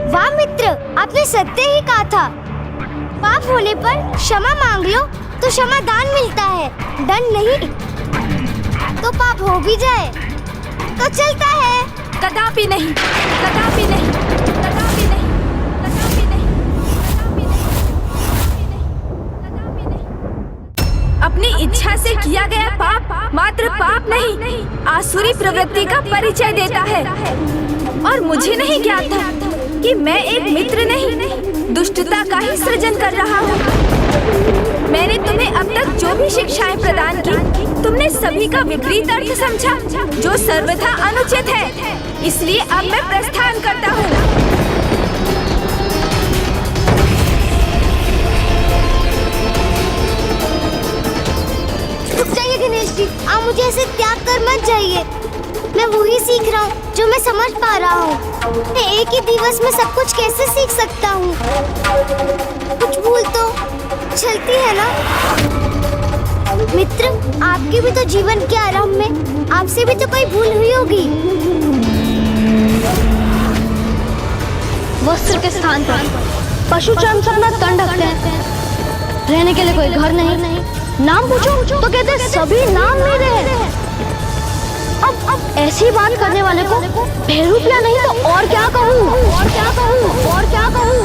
वाह मित्र, आपने सत्य ही कहा था। पाप होने पर क्षमा मांग लो तो क्षमा दान मिलता है, दंड नहीं। तो पाप हो भी जाए तो चलता है। कदापि नहीं, कदापि नहीं, कदापि नहीं, कदापि नहीं, कदापि नहीं। अपनी इच्छा से किया गया पाप मात्र पाप नहीं, आसुरी प्रवृत्ति का परिचय देता है। और मुझे नहीं ज्ञात था कि मैं एक मित्र नहीं, दुष्टता का ही सृजन कर रहा हूँ। मैंने तुम्हें अब तक जो भी शिक्षाएं प्रदान की, तुमने सभी का विपरीत अर्थ समझा, जो सर्वथा अनुचित है। इसलिए अब मैं प्रस्थान करता हूँ। रुक जाइए गणेश जी, आप मुझे ऐसे त्याग कर मत जाइए। मैं वही सीख रहा हूँ जो मैं समझ पा रहा हूँ। मैं एक ही दिवस में सब कुछ कैसे सीख सकता हूँ? कुछ भूल तो चलती है ना। मित्र, आपके भी तो जीवन के आरंभ में आपसे भी तो कोई भूल हुई होगी। वस्त्र के स्थान पर पशु चर्म से अपना तन ढकते हैं। रहने के लिए कोई घर नहीं। नाम पूछो तो कहते हैं सभी नाम मेरे हैं। अब ऐसी बात करने वाले को बेरुपया नहीं तो और क्या कहूँ? और क्या कहूँ? और क्या कहूँ?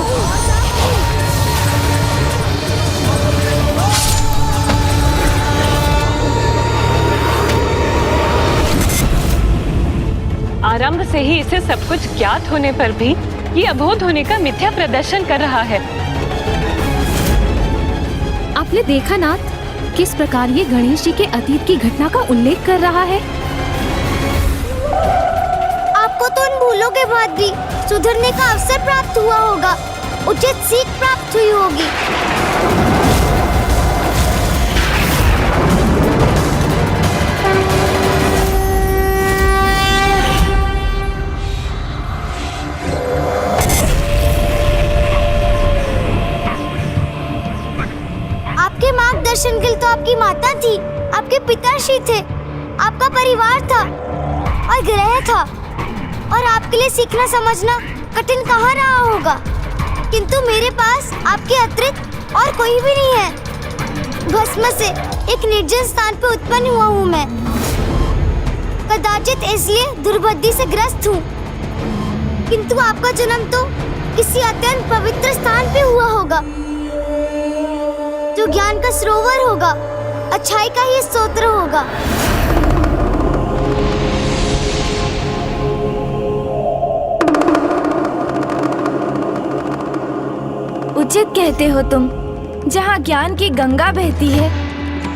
आरंभ से ही इसे सब कुछ ज्ञात होने पर भी ये अबोध होने का मिथ्या प्रदर्शन कर रहा है। आपने देखा नाथ, किस प्रकार ये गणेश जी के अतीत की घटना का उल्लेख कर रहा है। आपको तो उन भूलों के बाद भी सुधरने का अवसर प्राप्त हुआ होगा, उचित सीख प्राप्त हुई होगी। आपके मार्गदर्शन के लिए तो आपकी माता थी, आपके पिताश्री थे, आपका परिवार था और ग्रह था, और आपके लिए सीखना समझना कठिन कहाँ रहा होगा। किंतु मेरे पास आपके अतिरिक्त और कोई भी नहीं है। भस्म से एक निर्जन स्थान पर उत्पन्न हुआ हूँ मैं। कदाचित इसलिए दुर्बुद्धि से ग्रस्त हूँ, किंतु आपका जन्म तो किसी अत्यंत पवित्र स्थान पे हुआ होगा, जो ज्ञान का सरोवर होगा, अच्छाई का ही स्तोत्र होगा। कहते हो तुम, जहाँ ज्ञान की गंगा बहती है,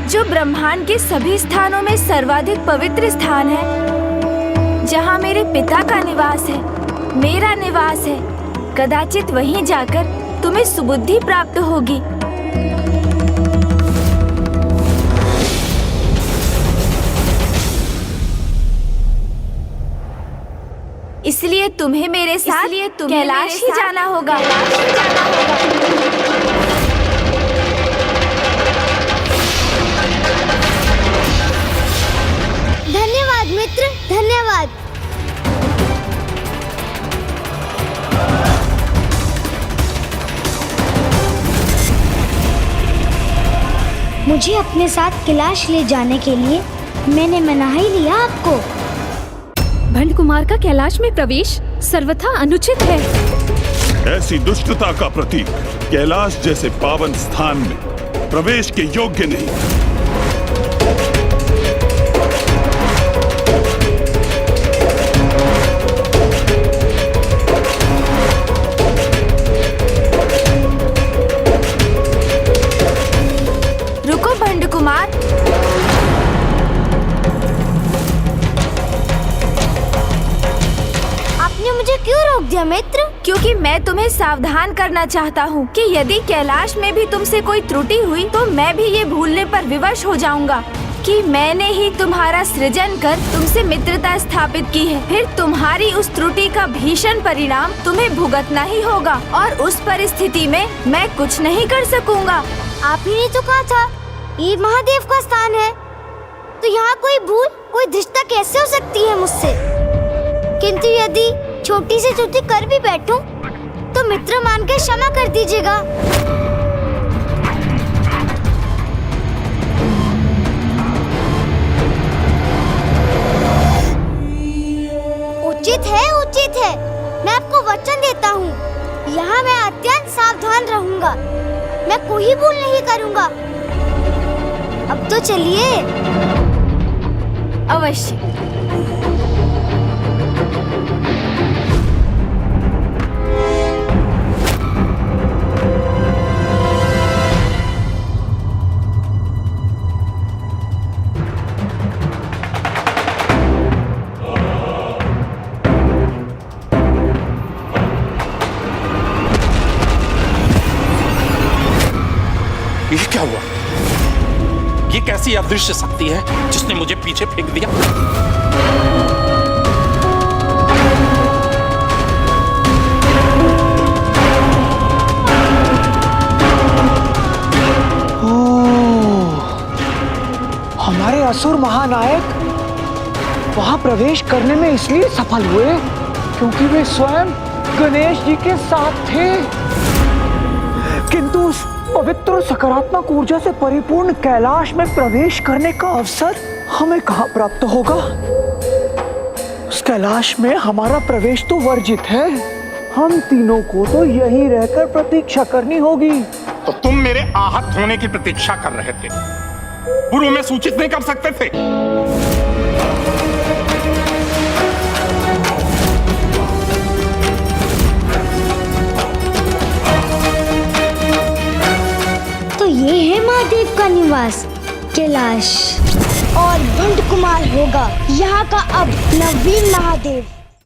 जो ब्रह्मांड के सभी स्थानों में सर्वाधिक पवित्र स्थान है, जहाँ मेरे पिता का निवास है, मेरा निवास है, कदाचित वहीं जाकर तुम्हें सुबुद्धि प्राप्त होगी। इसलिए तुम्हें मेरे साथ कैलाश ही जाना होगा। धन्यवाद मित्र, धन्यवाद। मुझे अपने साथ कैलाश ले जाने के लिए मैंने मना ही लिया आपको। भंड कुमार का कैलाश में प्रवेश सर्वथा अनुचित है। ऐसी दुष्टता का प्रतीक कैलाश जैसे पावन स्थान में प्रवेश के योग्य नहीं। रुको भंड कुमार, मुझे क्यों रोक दिया मित्र? क्योंकि मैं तुम्हें सावधान करना चाहता हूँ कि यदि कैलाश में भी तुमसे कोई त्रुटि हुई तो मैं भी ये भूलने पर विवश हो जाऊंगा कि मैंने ही तुम्हारा सृजन कर तुमसे मित्रता स्थापित की है। फिर तुम्हारी उस त्रुटि का भीषण परिणाम तुम्हें भुगतना ही होगा और उस परिस्थिति में मैं कुछ नहीं कर सकूंगा। आप ही ने तो कहा था ये महादेव का स्थान है, तो यहाँ कोई भूल, कोई धृष्टता कैसे हो सकती है मुझसे? किंतु यदि छोटी से छोटी कर भी बैठूं, तो मित्र मान के क्षमा कर दीजिएगा। उचित है, उचित है। मैं आपको वचन देता हूँ, यहाँ मैं अत्यंत सावधान रहूंगा। मैं कोई भूल नहीं करूंगा। अब तो चलिए। अवश्य। ये क्या हुआ? ये कैसी अदृश्य शक्ति है जिसने मुझे पीछे फेंक दिया? हमारे असुर महानायक वहां प्रवेश करने में इसलिए सफल हुए क्योंकि वे स्वयं गणेश जी के साथ थे। किंतु उस पवित्र सकारात्मक ऊर्जा से परिपूर्ण कैलाश में प्रवेश करने का अवसर हमें कहाँ प्राप्त होगा? उस कैलाश में हमारा प्रवेश तो वर्जित है। हम तीनों को तो यहीं रहकर प्रतीक्षा करनी होगी। तो तुम मेरे आहत होने की प्रतीक्षा कर रहे थे, पूर्व में सूचित नहीं कर सकते थे? तो ये है महादेव का निवास कैलाश, और भंड कुमार होगा यहाँ का अब नवीन महादेव।